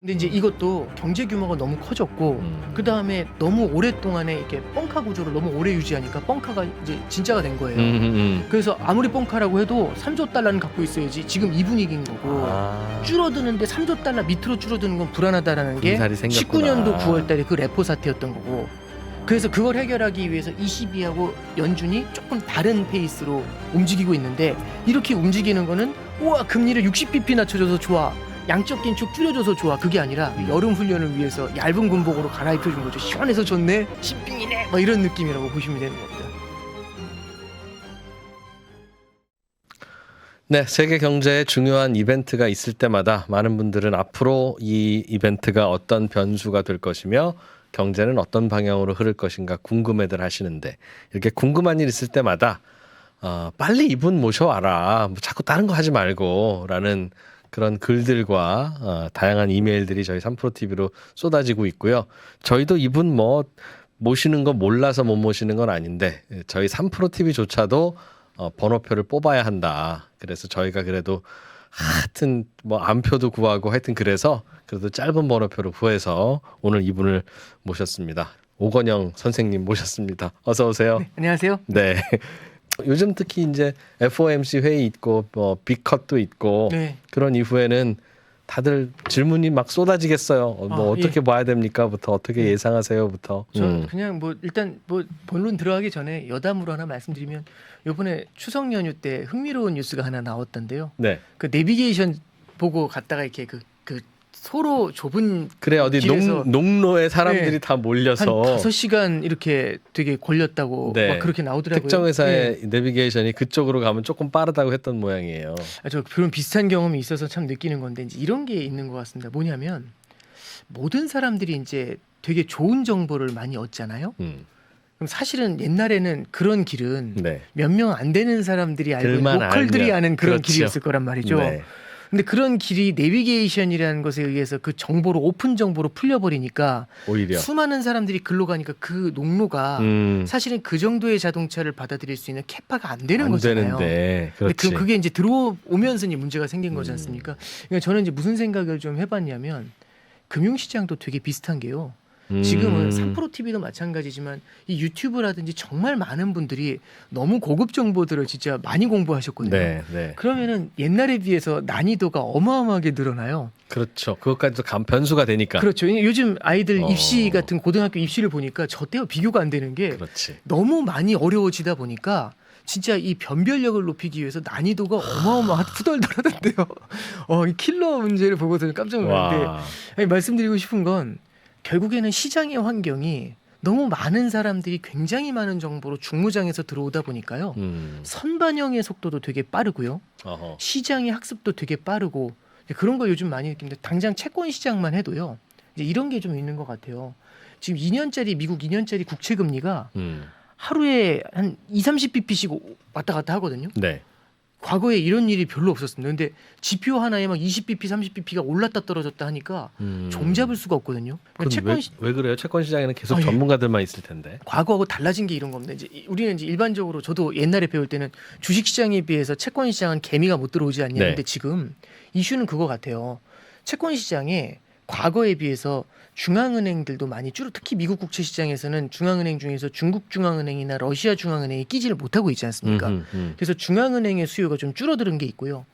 근데 이제 이것도 경제 규모가 너무 커졌고 그다음에 너무 오랫동안에 이렇게 뻥카 구조를 너무 오래 유지하니까 뻥카가 이제 진짜가 된 거예요. 그래서 아무리 뻥카라고 해도 3조 달러는 갖고 있어야지 지금 이 분위기인 거고 줄어드는데 3조 달러 밑으로 줄어드는 건 불안하다라는 게 군살이 생겼구나. 19년도 9월 달에 그 레포 사태였던 거고 그래서 그걸 해결하기 위해서 ECB하고 연준이 조금 다른 페이스로 움직이고 있는데 이렇게 움직이는 거는 우와 금리를 60bp 낮춰줘서 좋아 양적 긴축 줄여줘서 좋아 그게 아니라 여름 훈련을 위해서 얇은 군복으로 갈아입혀준 거죠. 시원해서 좋네 신빙이네 막 이런 느낌이라고 보시면 되는 겁니다. 네, 세계 경제에 중요한 이벤트가 있을 때마다 많은 분들은 앞으로 이 이벤트가 어떤 변수가 될 것이며 경제는 어떤 방향으로 흐를 것인가 궁금해들 하시는데 이렇게 궁금한 일 있을 때마다 빨리 이분 모셔와라 뭐 자꾸 다른 거 하지 말고 라는 그런 글들과 다양한 이메일들이 저희 3프로TV로 쏟아지고 있고요. 저희도 이분 뭐 모시는 거 몰라서 못 모시는 건 아닌데 저희 3프로TV조차도 번호표를 뽑아야 한다. 그래서 저희가 그래도 하여튼 뭐 안표도 구하고 하여튼 그래서 그래도 짧은 번호표를 구해서 오늘 이분을 모셨습니다. 오건영 선생님 모셨습니다. 어서 오세요. 네, 안녕하세요. 네. 요즘 특히 이제 FOMC 회의 있고 뭐 빅컷도 있고 네. 그런 이후에는 다들 질문이 막 쏟아지겠어요. 뭐 어떻게 예. 봐야 됩니까?부터 어떻게 예상하세요?부터. 저 그냥 뭐 일단 뭐 본론 들어가기 전에 여담으로 하나 말씀드리면 이번에 추석 연휴 때 흥미로운 뉴스가 하나 나왔던데요. 네. 그 내비게이션 보고 갔다가 이렇게 그 소로 좁은 그래 어디 길에서 농로에 사람들이 네. 다 한 몰려서 5시간 이렇게 되게 걸렸다고 네. 막 그렇게 나오더라고요. 특정 회사의 네. 내비게이션이 그쪽으로 가면 조금 빠르다고 했던 모양이에요. 저 그런 비슷한 경험이 있어서 참 느끼는 건데 이제 이런 게 있는 것 같습니다. 뭐냐면 모든 사람들이 이제 되게 좋은 정보를 많이 얻잖아요. 그럼 사실은 옛날에는 그런 길은 네. 몇 명 안 되는 사람들이 알고 있는 글만 로컬들이 알면. 아는 그런 그렇죠. 길이었을 거란 말이죠. 네. 근데 그런 길이 내비게이션이라는 것에 의해서 그 정보로 오픈 정보로 풀려버리니까 오히려 수많은 사람들이 글로 가니까 그 농로가 사실은 그 정도의 자동차를 받아들일 수 있는 캐파가 안 되는 안 거잖아요. 되는데 근데 그렇지. 그게 이제 들어오면서 이제 문제가 생긴 거지 않습니까? 그러니까 저는 이제 무슨 생각을 좀 해봤냐면 금융시장도 되게 비슷한 게요. 지금은 3프로TV도 마찬가지지만 이 유튜브라든지 정말 많은 분들이 너무 고급 정보들을 진짜 많이 공부하셨거든요. 네, 네. 그러면은 옛날에 비해서 난이도가 어마어마하게 늘어나요. 그렇죠. 그것까지도 변수가 되니까. 그렇죠. 요즘 아이들 입시 같은 고등학교 입시를 보니까 저 때와 비교가 안 되는 게 그렇지. 너무 많이 어려워지다 보니까 진짜 이 변별력을 높이기 위해서 난이도가 후덜덜하던데요. 이 킬러 문제를 보고서 깜짝 놀랐는데 와. 아니, 말씀드리고 싶은 건 결국에는 시장의 환경이 너무 많은 사람들이 굉장히 많은 정보로 중무장에서 들어오다 보니까요. 선반영의 속도도 되게 빠르고요. 어허. 시장의 학습도 되게 빠르고 그런 걸 요즘 많이 느끼는데 당장 채권 시장만 해도요. 이제 이런 게 좀 있는 것 같아요. 지금 2년짜리 미국 2년짜리 국채 금리가 하루에 한 2-30bp씩 왔다 갔다 하거든요. 네. 과거에 이런 일이 별로 없었습니다. 근데 지표 하나에 막 20bp, 30bp가 올랐다 떨어졌다 하니까 종잡을 수가 없거든요. 그럼 채권 왜 그래요? 채권 시장에는 계속 아, 예. 전문가들만 있을 텐데. 과거하고 달라진 게 이런 겁니다. 이제 우리는 이제 일반적으로 저도 옛날에 배울 때는 주식 시장에 비해서 채권 시장은 개미가 못 들어오지 않냐. 근데 네. 지금 이슈는 그거 같아요. 채권 시장에 과거에 비해서 중앙은행들도 많이 특히 미국 국채 시장에서는 중앙은행 중에서 중국 중앙은행이나 러시아 중앙은행이 끼지를 못하고 있지 않습니까? 그래서 중앙은행의 수요가 좀 줄어드는 게 있고요.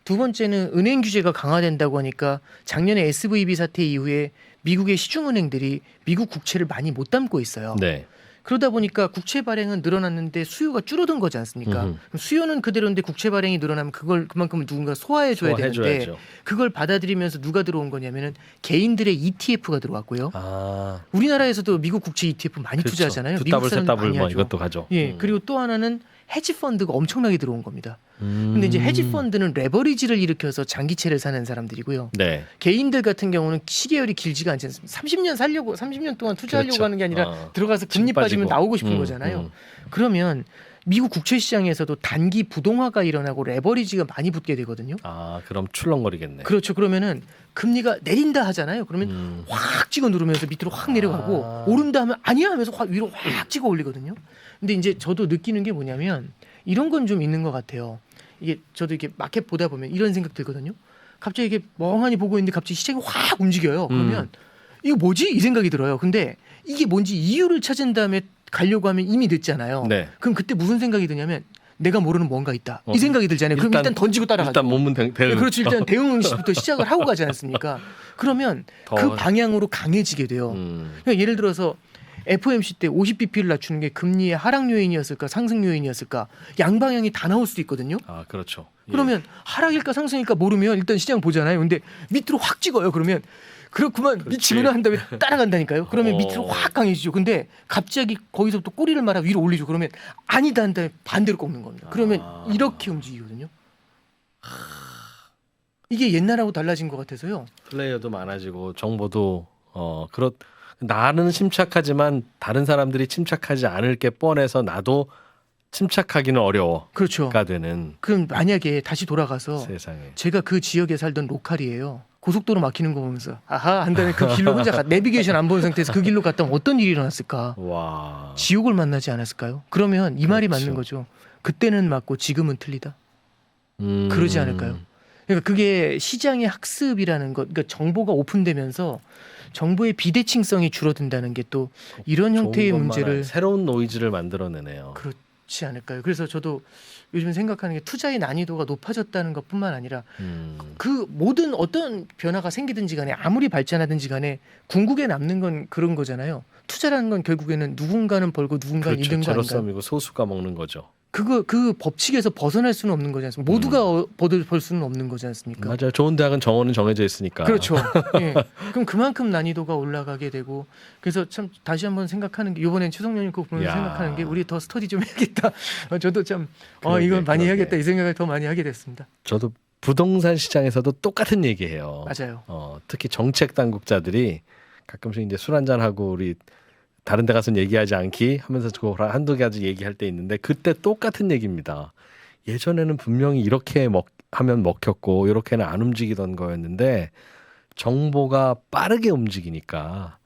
두 번째는 은행 규제가 강화된다고 하니까 작년에 SVB 사태 이후에 미국의 시중은행들이 미국 국채를 많이 못 담고 있어요. 네. 그러다 보니까 국채 발행은 늘어났는데 수요가 줄어든 거지 않습니까? 그럼 수요는 그대로인데 국채 발행이 늘어나면 그걸 그만큼 누군가 소화해 줘야 되는데 소화해줘야죠. 그걸 받아들이면서 누가 들어온 거냐면은 개인들의 ETF가 들어왔고요. 아. 우리나라에서도 미국 국채 ETF 많이 그렇죠. 투자하잖아요. 두 미국 더블 세 사람들 더블 많이 뭐 하죠. 이것도 가죠. 예, 그리고 또 하나는 헤지 펀드가 엄청나게 들어온 겁니다. 근데 이제 헤지 펀드는 레버리지를 일으켜서 장기채를 사는 사람들이고요. 네. 개인들 같은 경우는 시계열이 길지가 않지 않습니까? 30년 살려고 30년 동안 투자하려고 그렇죠. 하는 게 아니라 어. 들어가서 금리 집 빠지면 빠지고. 나오고 싶은 거잖아요. 그러면 미국 국채 시장에서도 단기 부동화가 일어나고 레버리지가 많이 붙게 되거든요. 아, 그럼 출렁거리겠네. 그렇죠. 그러면은 금리가 내린다 하잖아요. 그러면 확 찍어 누르면서 밑으로 확 내려가고 오른다 하면 아니야 하면서 위로 확 찍어 올리거든요. 근데 이제 저도 느끼는 게 뭐냐면 이런 건 좀 있는 것 같아요. 이게 저도 이렇게 마켓 보다 보면 이런 생각 들거든요. 갑자기 이게 멍하니 보고 있는데 갑자기 시장이 확 움직여요. 그러면 이거 뭐지? 이 생각이 들어요. 근데 이게 뭔지 이유를 찾은 다음에 가려고 하면 이미 늦잖아요. 네. 그럼 그때 무슨 생각이 드냐면 내가 모르는 뭔가 있다. 이 생각이 들잖아요. 그럼 일단 던지고 따라가죠. 일단 몸은 대응. 네, 그렇죠. 일단 대응식부터 시작을 하고 가지 않습니까? 그러면 더- 그 방향으로 강해지게 돼요. 그러니까 예를 들어서 FOMC 때 50bp를 낮추는 게 금리의 하락 요인이었을까 상승 요인이었을까 양방향이 다 나올 수도 있거든요. 아 그렇죠. 예. 그러면 하락일까 상승일까 모르면 일단 시장 보잖아요. 근데 밑으로 확 찍어요. 그러면 그렇구만 그렇지. 미치구나 한 다음에 따라간다니까요. 그러면 밑으로 확 강해지죠. 근데 갑자기 거기서부터 꼬리를 말아 위로 올리죠. 그러면 아니다 한 다음에 반대로 꺾는 겁니다. 그러면 이렇게 움직이거든요. 이게 옛날하고 달라진 것 같아서요. 플레이어도 많아지고 정보도 나는 침착하지만 다른 사람들이 침착하지 않을 게 뻔해서 나도 침착하기는 어려워가 그렇죠. 되는 그럼 만약에 다시 돌아가서 세상에. 제가 그 지역에 살던 로컬이에요. 고속도로 막히는 거 보면서 아하 한 다음에 그 길로 혼자 내비게이션 안 본 상태에서 그 길로 갔다면 어떤 일이 일어났을까? 와. 지옥을 만나지 않았을까요? 그러면 이 말이 그렇죠. 맞는 거죠. 그때는 맞고 지금은 틀리다. 음. 그러지 않을까요? 그러니까 그게 시장의 학습이라는 것, 그러니까 정보가 오픈되면서 정보의 비대칭성이 줄어든다는 게 또 이런 좋은 형태의 것만 문제를 새로운 노이즈를 만들어내네요. 그렇지 않을까요? 그래서 저도 요즘 생각하는 게 투자의 난이도가 높아졌다는 것뿐만 아니라 그 모든 어떤 변화가 생기든지 간에 아무리 발전하든지 간에 궁극에 남는 건 그런 거잖아요. 투자라는 건 결국에는 누군가는 벌고 누군가는 그렇죠. 잃는 거 아닌가요? 제로섬이고 소수가 먹는 거죠. 그 법칙에서 벗어날 수는 없는 거지 않습니까? 모두가 벌 수는 없는 거지 않습니까? 맞아요. 좋은 대학은 정원은 정해져 있으니까. 그렇죠. 예. 그럼 그만큼 난이도가 올라가게 되고 그래서 참 다시 한번 생각하는 게 이번엔 최성년님 거 보면서 야. 생각하는 게 우리 더 스터디 좀 해야겠다. 저도 참 그러게, 이건 많이 그러게. 해야겠다 이 생각을 더 많이 하게 됐습니다. 저도 부동산 시장에서도 똑같은 얘기해요. 맞아요. 특히 정책 당국자들이 가끔씩 이제 술 한잔 하고 우리 다른 데 가서는 얘기하지 않기 하면서 그거 한두 가지 얘기할 때 있는데 그때 똑같은 얘기입니다. 예전에는 분명히 이렇게 하면 먹혔고 이렇게는 안 움직이던 거였는데 정보가 빠르게 움직이니까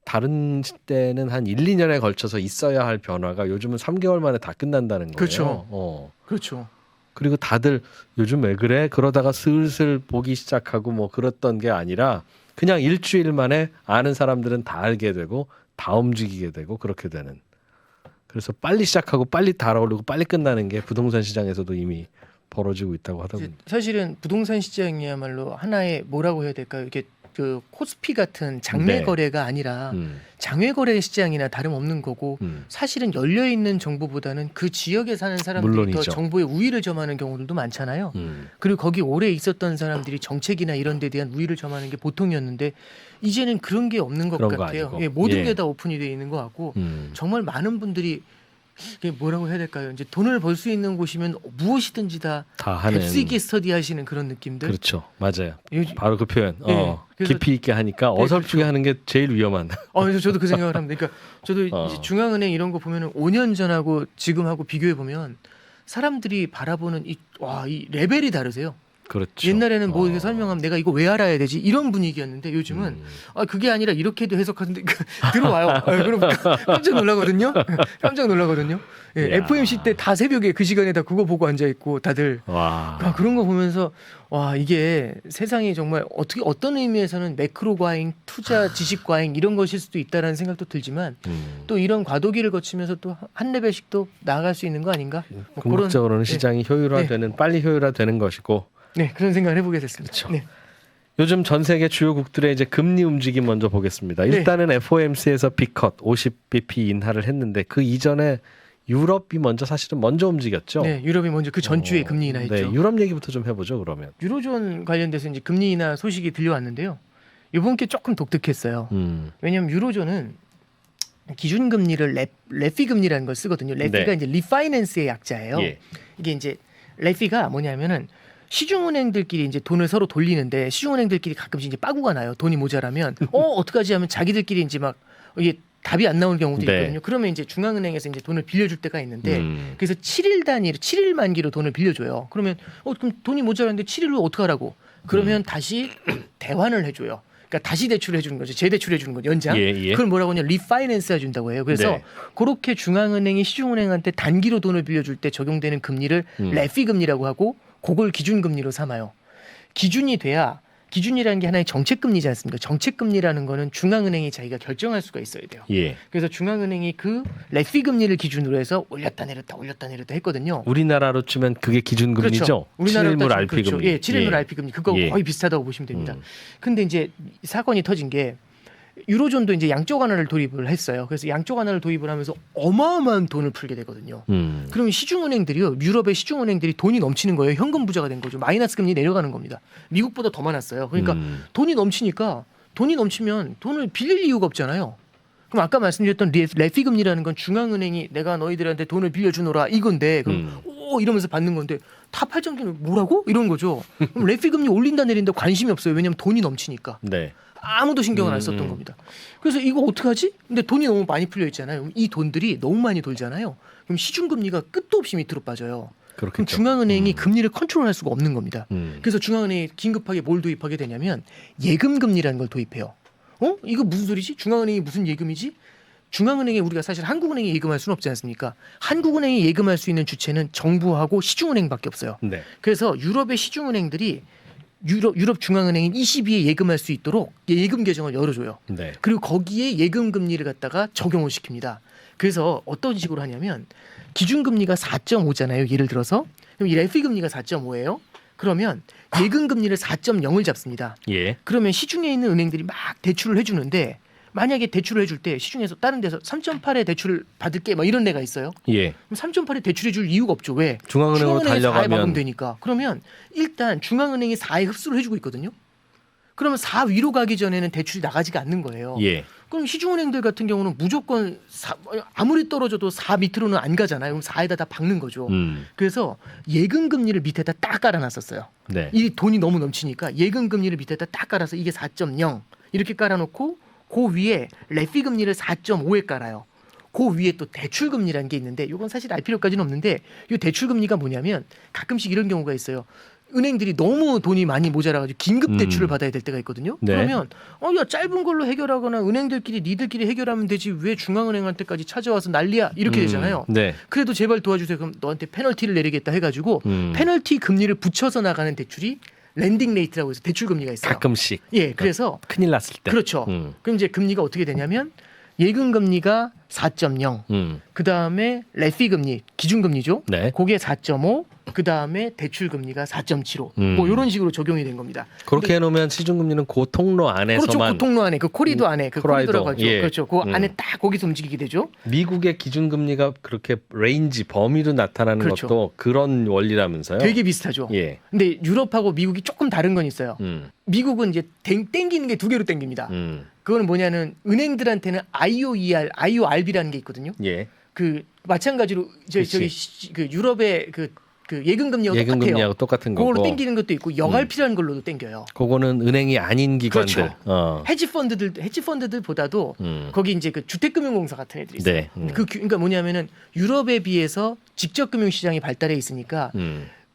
다른 때는 한 1, 2년에 걸쳐서 있어야 할 변화가 요즘은 3개월 만에 다 끝난다는 거예요. 그렇죠. 그렇죠. 그리고 다들 요즘 왜 그래? 그러다가 슬슬 보기 시작하고 뭐 그랬던 게 아니라 그냥 일주일 만에 아는 사람들은 다 알게 되고 다 움직이게 되고 그렇게 되는. 그래서 빨리 시작하고 빨리 달아오르고 빨리 끝나는 게 부동산 시장에서도 이미 벌어지고 있다고 이제 하더군요. 사실은 부동산 시장이야말로 하나의 뭐라고 해야 될까요? 이게 그 코스피 같은 장외 네. 거래가 아니라 음, 장외 거래 시장이나 다름없는 거고 사실은 열려 있는 정보보다는 그 지역에 사는 사람들이 물론이죠. 더 정보에 우위를 점하는 경우들도 많잖아요. 그리고 거기 오래 있었던 사람들이 정책이나 이런 데 대한 우위를 점하는 게 보통이었는데 이제는 그런 게 없는 것 그런 거 같아요. 아니고. 예, 모든 예. 게 다 오픈이 되어 있는 것 같고 음. 정말 많은 분들이 이게 뭐라고 해야 될까요? 이제 돈을 벌 수 있는 곳이면 무엇이든지 다 다 하는. 뎁스 있게 스터디 하시는 그런 느낌들. 그렇죠. 맞아요. 요즘- 바로 그 표현. 네, 그래서- 깊이 있게 하니까 네, 어설프게 그렇죠. 하는 게 제일 위험한. 그래서 저도 그 생각을 합니다. 그러니까 저도 어. 이제 중앙은행 이런 거 보면은 5년 전하고 지금하고 비교해 보면 사람들이 바라보는 이 레벨이 다르세요. 그렇죠. 옛날에는 뭐 이렇게 설명하면 내가 이거 왜 알아야 되지 이런 분위기였는데 요즘은 그게 아니라 이렇게도 해석하는데 들어와요. 그럼 깜짝 놀라거든요. 깜짝 놀라거든요. 예, 이야. FOMC 때 다 새벽에 그 시간에 다 그거 보고 앉아 있고 다들 와. 그런 거 보면서 이게 세상이 정말 어떤 의미에서는 매크로 과잉, 투자 지식 과잉 이런 것일 수도 있다라는 생각도 들지만 또 이런 과도기를 거치면서 또 한 레벨씩 또 나아갈 수 있는 거 아닌가? 뭐 궁극적으로는 네. 시장이 효율화되는 빨리 효율화되는 것이고 그런 생각을 해보게 됐습니다. 그렇죠. 네. 요즘 전 세계 주요국들의 이제 금리 움직임 먼저 보겠습니다. 일단은 FOMC에서 B컷 50bp 인하를 했는데 그 이전에 유럽이 사실은 먼저 움직였죠. 네, 유럽이 먼저 그 전주에 금리 인하했죠. 네, 유럽 얘기부터 좀 해보죠. 그러면. 유로존 관련돼서 이제 금리 인하 소식이 들려왔는데요. 이번 게 조금 독특했어요. 왜냐하면 유로존은 기준 금리를 레피 금리라는 걸 쓰거든요. 레피가 네. 이제 리파이낸스의 약자예요. 예. 이게 이제 레피가 뭐냐면은 시중은행들끼리 이제 돈을 서로 돌리는데 시중은행들끼리 가끔씩 이제 빠구가 나요. 돈이 모자라면 어떡하지 하면 자기들끼리 이제 막 이게 답이 안 나오는 경우도 네. 있거든요. 그러면 이제 중앙은행에서 이제 돈을 빌려줄 때가 있는데 그래서 7일 7일 만기로 돈을 빌려줘요. 그러면 그럼 돈이 모자랐는데 7일로 어떡하라고? 그러면 다시 대환을 해줘요. 그러니까 다시 대출해 주는 거죠. 재대출해 주는 거죠. 연장. 예. 그걸 뭐라고 하냐? 리파이낸스 해준다고 해요. 그래서 네. 그렇게 중앙은행이 시중은행한테 단기로 돈을 빌려줄 때 적용되는 금리를 레피 금리라고 하고 그걸 기준 금리로 삼아요. 기준이 돼야 기준이라는 게 하나의 정책금리지 않습니까? 정책금리라는 거는 중앙은행이 자기가 결정할 수가 있어야 돼요. 예. 그래서 중앙은행이 그 레피 금리를 기준으로 해서 올렸다 내렸다 했거든요. 우리나라로 치면 그게 기준금리죠. 그렇죠. 우리나라로 7일물 따지면 RP 그렇죠. 금리. 예, 7일물 RP 금리 그거 예. 거의 비슷하다고 보시면 됩니다. 음. 근데 이제 사건이 터진 게 유로존도 이제 양쪽 완화를 도입을 했어요. 그래서 양쪽 완화를 도입을 하면서 어마어마한 돈을 풀게 되거든요. 그러면 시중은행들이요, 유럽의 시중은행들이 돈이 넘치는 거예요. 현금 부자가 된 거죠. 마이너스 금리 내려가는 겁니다. 미국보다 더 많았어요. 그러니까 돈이 넘치니까 돈이 넘치면 돈을 빌릴 이유가 없잖아요. 그럼 아까 말씀드렸던 레피 금리라는 건 중앙은행이 내가 너희들한테 돈을 빌려주노라 이건데 그럼 오 이러면서 받는 건데 다 팔정기는 뭐라고 이런 거죠. 그럼 레피 금리 올린다 내린다 관심이 없어요. 왜냐하면 돈이 넘치니까. 네. 아무도 신경을 안 썼던 겁니다. 그래서 이거 어떡하지? 근데 돈이 너무 많이 풀려 있잖아요. 이 돈들이 너무 많이 돌잖아요. 그럼 시중금리가 끝도 없이 밑으로 빠져요. 그럼 그렇겠죠. 중앙은행이 금리를 컨트롤할 수가 없는 겁니다. 음. 그래서 중앙은행이 긴급하게 뭘 도입하게 되냐면 예금금리라는 걸 도입해요. 이거 무슨 소리지? 중앙은행이 무슨 예금이지? 중앙은행에 우리가 사실 한국은행이 예금할 수는 없지 않습니까? 한국은행이 예금할 수 있는 주체는 정부하고 시중은행밖에 없어요. 네. 그래서 유럽의 시중은행들이 유럽 중앙은행인 ECB에 예금할 수 있도록 예금 계정을 열어줘요. 네. 그리고 거기에 예금 금리를 갖다가 적용을 시킵니다. 그래서 어떤 식으로 하냐면 기준금리가 4.5잖아요. 예를 들어서 그럼 이 레피 금리가 4.5예요. 그러면 예금 금리를 4.0을 잡습니다. 예. 그러면 시중에 있는 은행들이 막 대출을 해주는데 만약에 대출을 해줄 때 시중에서 다른 데서 3.8에 대출을 받을게 막 이런 데가 있어요. 예. 그럼 3.8에 대출해줄 이유가 없죠. 왜? 중앙은행으로 4에 달려가면 막으면 되니까. 그러면 일단 중앙은행이 4에 흡수를 해주고 있거든요. 그러면 4 위로 가기 전에는 대출이 나가지가 않는 거예요. 예. 그럼 시중은행들 같은 경우는 무조건 아무리 떨어져도 4 밑으로는 안 가잖아요. 그럼 4에다 다 박는 거죠. 그래서 예금 금리를 밑에다 딱 깔아놨었어요. 네. 이 돈이 너무 넘치니까 예금 금리를 밑에다 딱 깔아서 이게 4.0 이렇게 깔아놓고 그 위에 레피 금리를 4.5에 깔아요. 그 위에 또 대출 금리라는 게 있는데 이건 사실 알 필요까지는 없는데 이 대출 금리가 뭐냐면 가끔씩 이런 경우가 있어요. 은행들이 너무 돈이 많이 모자라가지고 긴급 대출을 받아야 될 때가 있거든요. 네. 그러면 야 짧은 걸로 해결하거나 은행들끼리 니들끼리 해결하면 되지 왜 중앙은행한테까지 찾아와서 난리야 이렇게 되잖아요. 네. 그래도 제발 도와주세요. 그럼 너한테 페널티를 내리겠다 해가지고 페널티 금리를 붙여서 나가는 대출이 렌딩 레이트라고 해서 대출 금리가 있어요. 가끔씩. 예, 그래서 큰일 났을 때. 그렇죠. 그럼 이제 금리가 어떻게 되냐면 예금 금리가 4.0, 그 다음에 레피 금리 기준금리죠. 네. 그게 4.5, 그 다음에 대출 금리가 4.75. 뭐 이런 식으로 적용이 된 겁니다. 그렇게 해놓으면 시중금리는 그 통로 안에서만. 그렇죠. 그 통로 안에 그 코리도 안에 그 코라이도. 코리도라고 하죠. 예. 그렇죠. 그 안에 딱 거기서 움직이게 되죠. 미국의 기준금리가 그렇게 레인지 범위로 나타나는 그렇죠. 것도 그런 원리라면서요. 되게 비슷하죠. 예. 근데 유럽하고 미국이 조금 다른 건 있어요. 음. 미국은 이제 땡기는 게 두 개로 땡깁니다. 그거는 뭐냐는 은행들한테는 IORB라는 게 있거든요. 예. 그 마찬가지로 저기 그 유럽의 그 예금 금리하고 예금금리하고 똑같은 거고. 그걸로 땡기는 것도 있고 여갈피라는 걸로도 땡겨요. 그거는 은행이 아닌 기관들. 그렇죠. 헤지펀드들보다도 거기 이제 그 주택금융공사 같은 애들이 있어요. 네. 그러니까 뭐냐면은 유럽에 비해서 직접 금융시장이 발달해 있으니까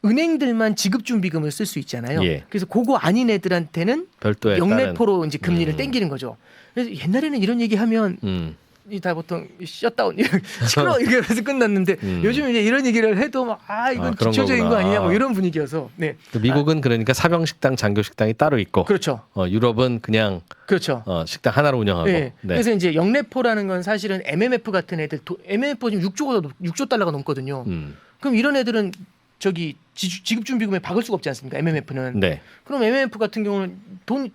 은행들만 지급준비금을 쓸 수 있잖아요. 예. 그래서 그거 아닌 애들한테는 별도의 영래포로 이제 금리를 땡기는 거죠. 그래서 옛날에는 이런 얘기하면 이 다 보통 셧다운 시끄러 이렇게 해서 끝났는데 요즘 이제 이런 얘기를 해도 막 이건 그런 기초적인 거 거구나. 아니냐 뭐 이런 분위기여서 네. 미국은 그러니까 사병식당, 장교식당이 따로 있고. 그렇죠. 유럽은 그냥 그렇죠. 식당 하나로 운영하고. 네. 그래서 이제 영래포라는 건 사실은 MMF 같은 애들 MMF 지금 6조 달러가 넘거든요. 그럼 이런 애들은 저기 지급준비금에 박을 수가 없지 않습니까? MMF는. 네. 그럼 MMF 같은 경우는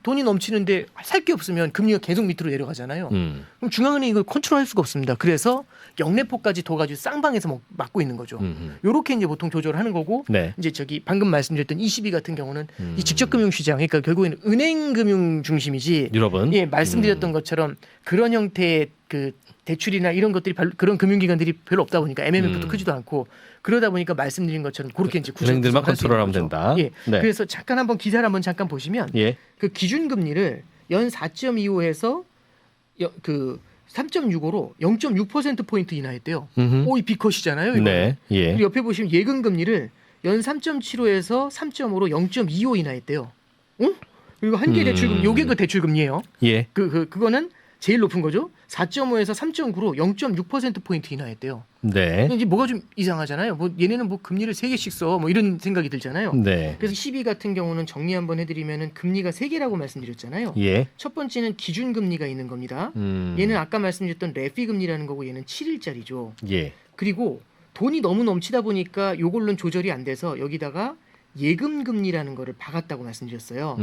돈이 넘치는데 살 게 없으면 금리가 계속 밑으로 내려가잖아요. 그럼 중앙은행이 이걸 컨트롤할 수가 없습니다. 그래서 영래포까지 둬가지고 쌍방에서 막고 있는 거죠. 요렇게 이제 보통 조절을 하는 거고 네. 이제 저기 방금 말씀드렸던 ECB 같은 경우는 이 직접금융시장 그러니까 결국에는 은행금융 중심이지. 유럽은. 예, 말씀드렸던 것처럼 그런 형태의 그 대출이나 이런 것들이 그런 금융기관들이 별로 없다 보니까 MMF도 크지도 않고 그러다 보니까 말씀드린 것처럼 그렇게 이제 은행들만 컨트롤하면 된다. 예. 네. 그래서 잠깐 한번 기사를 한번 잠깐 보시면 예. 그 기준금리를 연 4.25에서 그 3.65로 0.6% 포인트 인하했대요. 이 비컷이잖아요. 이거. 네. 예. 그리고 옆에 보시면 예금금리를 연 3.75에서 3.5로 0.25 인하했대요. 그리고 한계 대출금 요게 그 대출금리예요. 예. 그거는 제일 높은 거죠. 4.5에서 3.9로 0.6% 포인트 인하했대요. 네. 이제 뭐가 좀 이상하잖아요. 뭐 얘네는 뭐 금리를 3개씩 써. 뭐 이런 생각이 들잖아요. 네. 그래서 12 같은 경우는 정리 한번 해드리면은 금리가 3개라고 말씀드렸잖아요. 예. 첫 번째는 기준 금리가 있는 겁니다. 음. 얘는 아까 말씀드렸던 레피 금리라는 거고 얘는 7일짜리죠. 예. 그리고 돈이 너무 넘치다 보니까 요걸로는 조절이 안 돼서 여기다가 예금 금리라는 거를 박았다고 말씀드렸어요.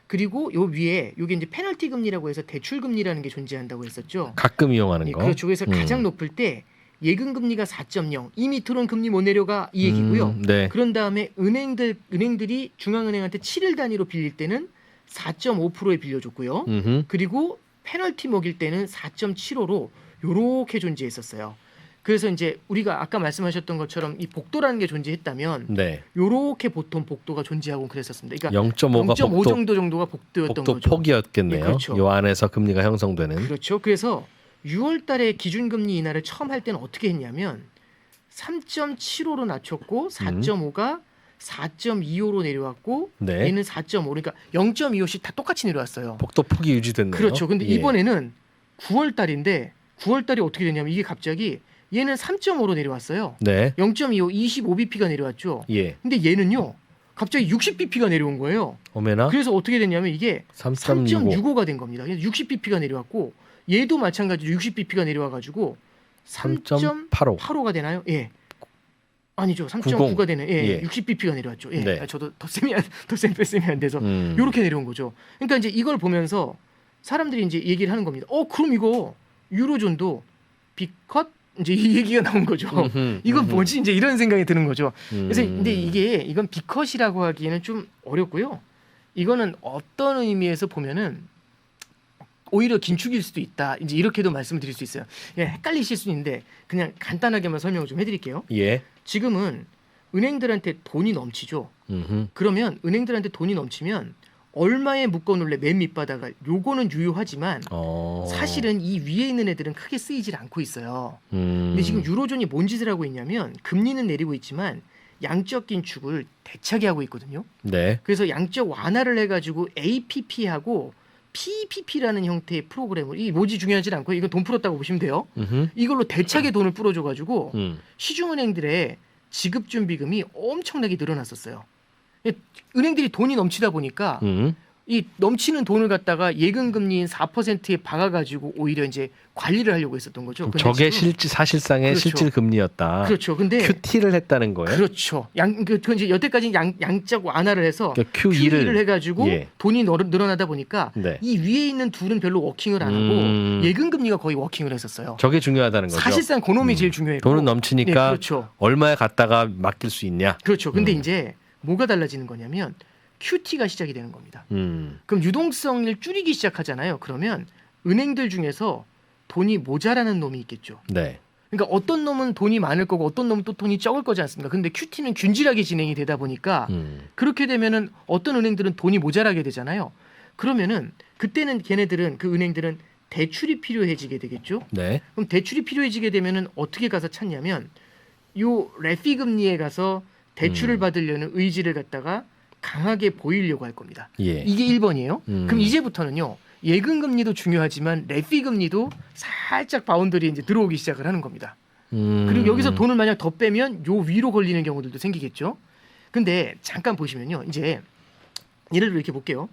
그리고 요 위에 요게 이제 페널티 금리라고 해서 대출 금리라는 게 존재한다고 했었죠. 가끔 이용하는 네, 거. 그렇죠. 그래서 가장 높을 때 예금 금리가 4.0, 이 밑으로는 금리 못 내려가 이 얘기고요. 네. 그런 다음에 은행들이 중앙은행한테 7일 단위로 빌릴 때는 4.5%에 빌려줬고요. 그리고 페널티 먹일 때는 4.75로 요렇게 존재했었어요. 그래서 이제 우리가 아까 말씀하셨던 것처럼 이 복도라는 게 존재했다면 네. 요렇게 보통 복도가 존재하고 그랬었습니다. 그러니까 0.5가 0.5 복도, 정도 정도가 복도였던 복도 거죠. 폭이었겠네요. 네, 그렇죠. 요 안에서 금리가 형성되는. 그렇죠. 그래서 6월 달에 기준금리 인하를 처음 할 때는 어떻게 했냐면 3.75로 낮췄고 4.5가 4.25로 내려왔고 네. 얘는 4.5 그러니까 0.25씩 다 똑같이 내려왔어요. 복도 폭이 유지됐네요. 그렇죠. 근데 예. 이번에는 9월 달인데 9월 달이 어떻게 됐냐면 이게 갑자기 얘는 3.5로 내려왔어요. 네. 0.25 25bp가 내려왔죠. 예. 근데 얘는요. 갑자기 60bp가 내려온 거예요. 오메나 그래서 어떻게 됐냐면 이게 3.65. 3.65가 된 겁니다. 그래서 60bp가 내려왔고 얘도 마찬가지로 60bp가 내려와 가지고 3.85. 3.85가 되나요? 예. 아니죠. 3.9가 되네. 예. 예. 60bp가 내려왔죠. 예. 네. 아, 저도 덧셈이 안 돼서 요렇게 내려온 거죠. 그러니까 이제 이걸 보면서 사람들이 이제 얘기를 하는 겁니다. 그럼 이거 유로존도 빅컷 이제 이 얘기가 나온 거죠. 이건 뭐지? 이제 이런 생각이 드는 거죠. 그래서 근데 이건 빅컷이라고 하기에는 좀 어렵고요. 이거는 어떤 의미에서 보면은 오히려 긴축일 수도 있다. 이제 이렇게도 말씀을 드릴 수 있어요. 예, 헷갈리실 수 있는데 그냥 간단하게만 설명을 좀 해드릴게요. 예. 지금은 은행들한테 돈이 넘치죠. 그러면 은행들한테 돈이 넘치면 얼마에 묶어놓을래 맨 밑바닥을 요거는 유효하지만 사실은 이 위에 있는 애들은 크게 쓰이질 않고 있어요. 근데 지금 유로존이 뭔 짓을 하고 있냐면 금리는 내리고 있지만 양적 긴축을 대차게 하고 있거든요. 네. 그래서 양적 완화를 해가지고 APP하고 PPP라는 형태의 프로그램을 이 뭐지 중요하지 않고 이건 돈 풀었다고 보시면 돼요. 이걸로 대차게 돈을 풀어줘가지고 시중은행들의 지급준비금이 엄청나게 늘어났었어요. 은행들이 돈이 넘치다 보니까 이 넘치는 돈을 갖다가 예금 금리인 4%에 박아가지고 오히려 이제 관리를 하려고 했었던 거죠. 근데 저게 지금 사실상의 그렇죠. 실질 금리였다. 그렇죠. 근데 QT를 했다는 거예요. 그렇죠. 그 이제 여태까지 양적 완화를 해서 그러니까 QE를 해가지고 예. 돈이 늘어나다 보니까 네. 이 위에 있는 둘은 별로 워킹을 안 하고 예금 금리가 거의 워킹을 했었어요. 저게 중요하다는 거죠. 사실상 그놈이 제일 중요했고 돈은 넘치니까 네, 그렇죠. 얼마에 갖다가 맡길 수 있냐. 그렇죠. 근데 이제 뭐가 달라지는 거냐면 QT가 시작이 되는 겁니다. 그럼 유동성을 줄이기 시작하잖아요. 그러면 은행들 중에서 돈이 모자라는 놈이 있겠죠. 네. 그러니까 어떤 놈은 돈이 많을 거고 어떤 놈은 또 돈이 적을 거지 않습니까? 근데 QT는 균질하게 진행이 되다 보니까 그렇게 되면은 어떤 은행들은 돈이 모자라게 되잖아요. 그러면은 그때는 걔네들은 그 은행들은 대출이 필요해지게 되겠죠. 네. 그럼 대출이 필요해지게 되면은 어떻게 가서 찾냐면 요 레피 금리에 가서 대출을 받으려는 의지를 갖다가 강하게 보이려고 할 겁니다. 예. 이게 1번이에요. 그럼 이제부터는요. 예금 금리도 중요하지만 레피 금리도 살짝 바운더리에 이제 들어오기 시작을 하는 겁니다. 그리고 여기서 돈을 만약 더 빼면 요 위로 걸리는 경우들도 생기겠죠. 근데 잠깐 보시면요. 이제 예를 들어 이렇게 볼게요.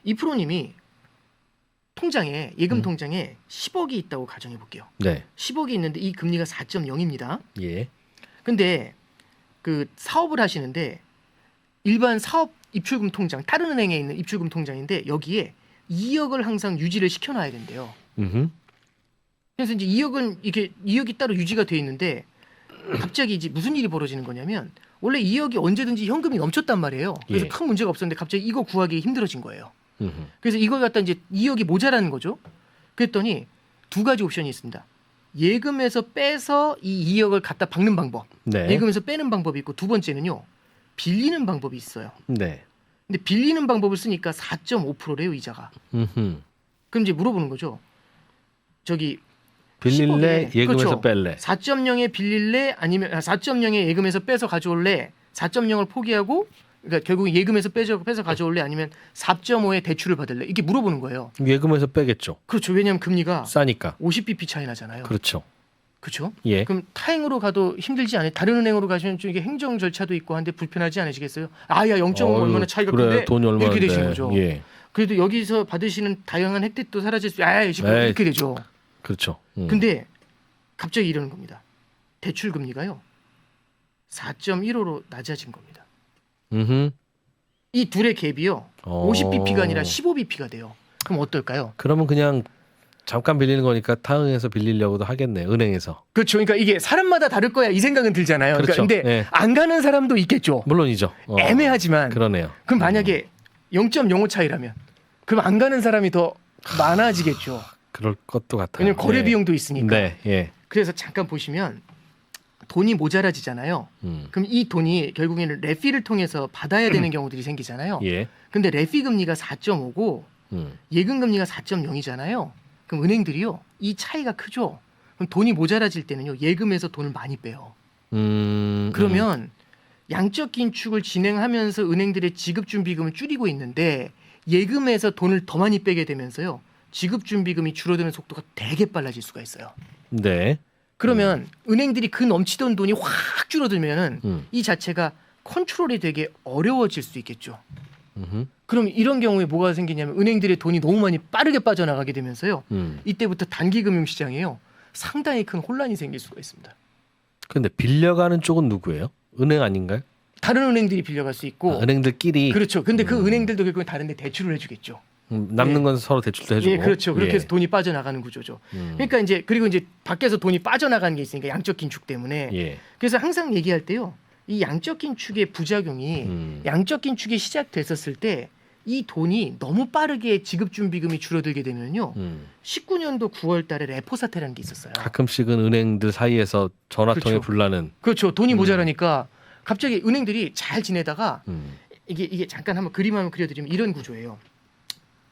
이 프로님이 통장에 예금 통장에 10억이 있다고 가정해 볼게요. 네. 10억이 있는데 이 금리가 4.0입니다. 예. 근데 그 사업을 하시는데 일반 사업 입출금 통장 다른 은행에 있는 입출금 통장인데 여기에 2억을 항상 유지를 시켜놔야 된대요. 그래서 이제 2억이 따로 유지가 돼 있는데 갑자기 이제 무슨 일이 벌어지는 거냐면 원래 2억이 언제든지 현금이 넘쳤단 말이에요. 그래서 예. 큰 문제가 없었는데 갑자기 이거 구하기 힘들어진 거예요. 그래서 이걸 갖다 이제 2억이 모자라는 거죠. 그랬더니 두 가지 옵션이 있습니다. 예금에서 빼서 이 2억을 갖다 박는 방법. 네. 예금에서 빼는 방법이 있고 두 번째는요. 빌리는 방법이 있어요. 네. 근데 빌리는 방법을 쓰니까 4.5%래요, 이자가. 그럼 이제 물어보는 거죠. 저기 빌릴래 10억에, 예금에서 그렇죠. 뺄래. 4.0에 빌릴래 아니면 4.0에 예금에서 빼서 가져올래. 4.0을 포기하고 그러니까 결국 예금에서 빼서 가져올래 아니면 4.5의 대출을 받을래 이게 물어보는 거예요. 예금에서 빼겠죠. 그렇죠. 왜냐하면 금리가 싸니까. 50bp 차이 나잖아요. 그렇죠. 그렇죠? 예. 그럼 타행으로 가도 힘들지 않아요? 다른 은행으로 가시면 좀 이게 행정 절차도 있고 한데 불편하지 않으시겠어요? 아야 0.5 얼마나 차이가 그래, 큰데 돈이 얼마인데. 이렇게 되신 거죠. 예. 그래도 여기서 받으시는 다양한 혜택도 사라질 수 이렇게 되죠. 그렇죠. 근데 갑자기 이러는 겁니다. 대출 금리가요 4.15로 낮아진 겁니다. 이 둘의 갭이요 50bp가 아니라 15bp가 돼요. 그럼 어떨까요? 그러면 그냥 잠깐 빌리는 거니까 타은에서 빌리려고도 하겠네. 은행에서. 그렇죠. 그러니까 이게 사람마다 다를 거야 이 생각은 들잖아요. 그렇죠. 그러니까 근데 예. 안 가는 사람도 있겠죠. 물론이죠. 애매하지만 그러네요. 그럼 만약에 0.05 차이라면 그럼 안 가는 사람이 더 많아지겠죠. 그럴 것도 같아요. 왜냐면 거래 예. 비용도 있으니까. 네. 예. 그래서 잠깐 보시면 돈이 모자라지잖아요. 그럼 이 돈이 결국에는 레피를 통해서 받아야 되는 경우들이 생기잖아요. 예. 근데 레피 금리가 4.5고 음. 예금 금리가 4.0이잖아요. 그럼 은행들이요 이 차이가 크죠. 그럼 돈이 모자라질 때는요 예금에서 돈을 많이 빼요. 그러면 양적 긴축을 진행하면서 은행들의 지급 준비금을 줄이고 있는데 예금에서 돈을 더 많이 빼게 되면서요 지급 준비금이 줄어드는 속도가 되게 빨라질 수가 있어요. 네. 그러면 은행들이 그 넘치던 돈이 확 줄어들면은 음. 이 자체가 컨트롤이 되게 어려워질 수 있겠죠. 음흠. 그럼 이런 경우에 뭐가 생기냐면 은행들의 돈이 너무 많이 빠르게 빠져나가게 되면서요. 이때부터 단기 금융 시장에요. 상당히 큰 혼란이 생길 수가 있습니다. 근데 빌려가는 쪽은 누구예요? 은행 아닌가요? 다른 은행들이 빌려갈 수 있고 은행들끼리. 그렇죠. 근데 그 은행들도 결국은 다른데 대출을 해주겠죠. 남는 건 서로 대출도 해주고. 예, 그렇죠. 그렇게 예. 해서 돈이 빠져나가는 구조죠. 그러니까 이제 그리고 이제 밖에서 돈이 빠져나가는 게 있으니까 양적 긴축 때문에. 예. 그래서 항상 얘기할 때요. 이 양적 긴축의 부작용이 양적 긴축이 시작됐었을 때 이 돈이 너무 빠르게 지급 준비금이 줄어들게 되면요. 19년도 9월 달에 레포 사태라는 게 있었어요. 가끔씩은 은행들 사이에서 전화통에 그렇죠. 불나는. 그렇죠. 돈이 모자라니까 갑자기 은행들이 잘 지내다가 이게 잠깐 한번 그림 한번 그려드리면 이런 구조예요.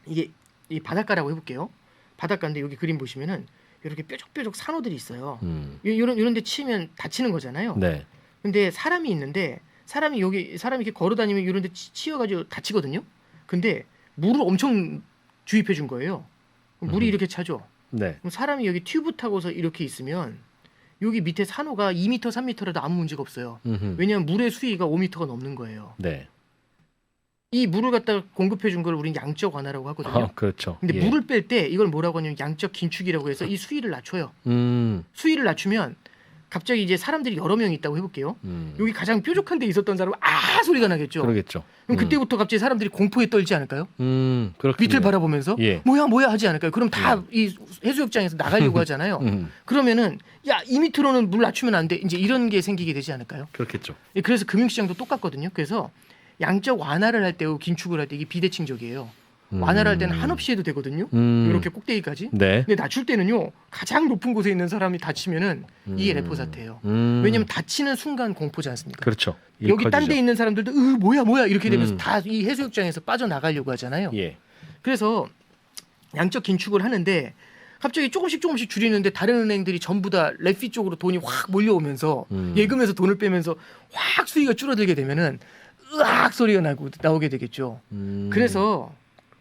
이게 이 바닷가라고 해볼게요. 바닷가인데 여기 그림 보시면은 이렇게 뾰족뾰족 산호들이 있어요. 이런 데 치면 다치는 거잖아요. 네. 근데 사람이 있는데 사람이 이렇게 걸어 다니면 이런 데 치여가지고 다치거든요. 근데 물을 엄청 주입해 준 거예요. 물이 이렇게 차죠. 네. 그럼 사람이 여기 튜브 타고서 이렇게 있으면 여기 밑에 산호가 2m, 3m라도 아무 문제가 없어요. 왜냐하면 물의 수위가 5m가 넘는 거예요. 네. 이 물을 갖다 공급해 준 걸 우리는 양적 완화라고 하거든요. 아, 그렇죠. 근데 예. 물을 뺄 때 이걸 뭐라고 하냐면 양적 긴축이라고 해서 이 수위를 낮춰요. 음. 수위를 낮추면 갑자기 이제 사람들이 여러 명이 있다고 해볼게요. 여기 가장 뾰족한 데 있었던 사람은 그렇죠. 소리가 나겠죠. 그러겠죠. 그럼 그때부터 갑자기 사람들이 공포에 떨지 않을까요? 그렇군요. 밑을 바라보면서 예. 뭐야 하지 않을까요? 그럼 다 이 해수욕장에서 나가려고 하잖아요. 그러면은 야, 이 밑으로는 물 낮추면 안 돼. 이제 이런 게 생기게 되지 않을까요? 그렇겠죠. 예, 그래서 금융시장도 똑같거든요. 그래서 양적 완화를 할 때하고 긴축을 할 때 이게 비대칭적이에요. 완화를 할 때는 한없이 해도 되거든요. 이렇게 꼭대기까지. 네. 근데 낮출 때는요. 가장 높은 곳에 있는 사람이 다치면은 이게 레포 사태예요. 왜냐하면 다치는 순간 공포지 않습니까? 그렇죠. 여기 딴 데 커지죠. 있는 사람들도 뭐야 이렇게 되면서 다 이 해수욕장에서 빠져나가려고 하잖아요. 예. 그래서 양적 긴축을 하는데 갑자기 조금씩 줄이는데 다른 은행들이 전부 다 레피 쪽으로 돈이 확 몰려오면서 예금에서 돈을 빼면서 확 수위가 줄어들게 되면은 으악 소리가 나오게 되겠죠. 그래서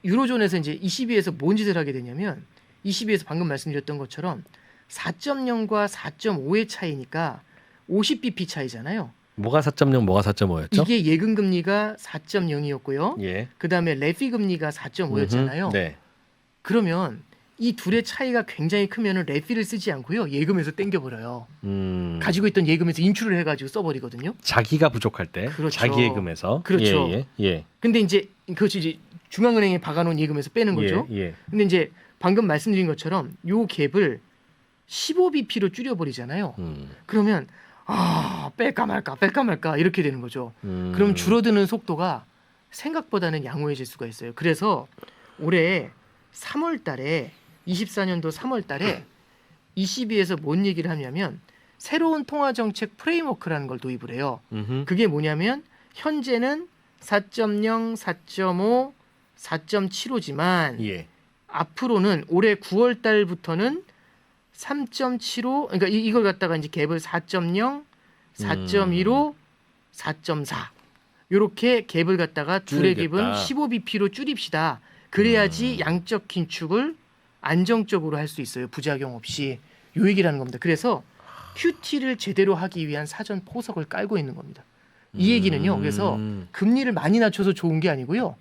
유로존에서 이제 ECB에서 뭔 짓을 하게 되냐면 ECB에서 방금 말씀드렸던 것처럼 4.0과 4.5의 차이니까 50bp 차이잖아요. 뭐가 4.0 뭐가 4.5였죠? 이게 예금 금리가 4.0이었고요. 예. 그다음에 레피 금리가 4.5였잖아요. 네. 그러면 이 둘의 차이가 굉장히 크면은 레피를 쓰지 않고요. 예금에서 땡겨버려요. 가지고 있던 예금에서 인출을 해가지고 써버리거든요. 자기가 부족할 때 그렇죠. 자기 예금에서. 그렇죠. 예. 근데 이제 그것이 이제 중앙은행에 박아놓은 예금에서 빼는 거죠. 예. 근데 이제 방금 말씀드린 것처럼 요 갭을 15bp로 줄여버리잖아요. 그러면 뺄까 말까 이렇게 되는 거죠. 그럼 줄어드는 속도가 생각보다는 양호해질 수가 있어요. 그래서 올해 3월 달에 24년도 3월 달에 ECB에서 뭔 얘기를 하냐면 새로운 통화정책 프레임워크라는 걸 도입을 해요. 그게 뭐냐면 현재는 4.0, 4.5, 4.75지만 예. 앞으로는 올해 9월 달부터는 3.75 그러니까 이걸 갖다가 이제 갭을 4.0, 4.15, 4.4 요렇게 갭을 갖다가 둘의 줄이겠다. 갭은 15bp로 줄입시다. 그래야지 양적 긴축을 안정적으로 할 수 있어요. 부작용 없이. 요 얘기라는 겁니다. 그래서 QT를 제대로 하기 위한 사전 포석을 깔고 있는 겁니다. 이 얘기는요. 그래서 금리를 많이 낮춰서 좋은 게 아니고요.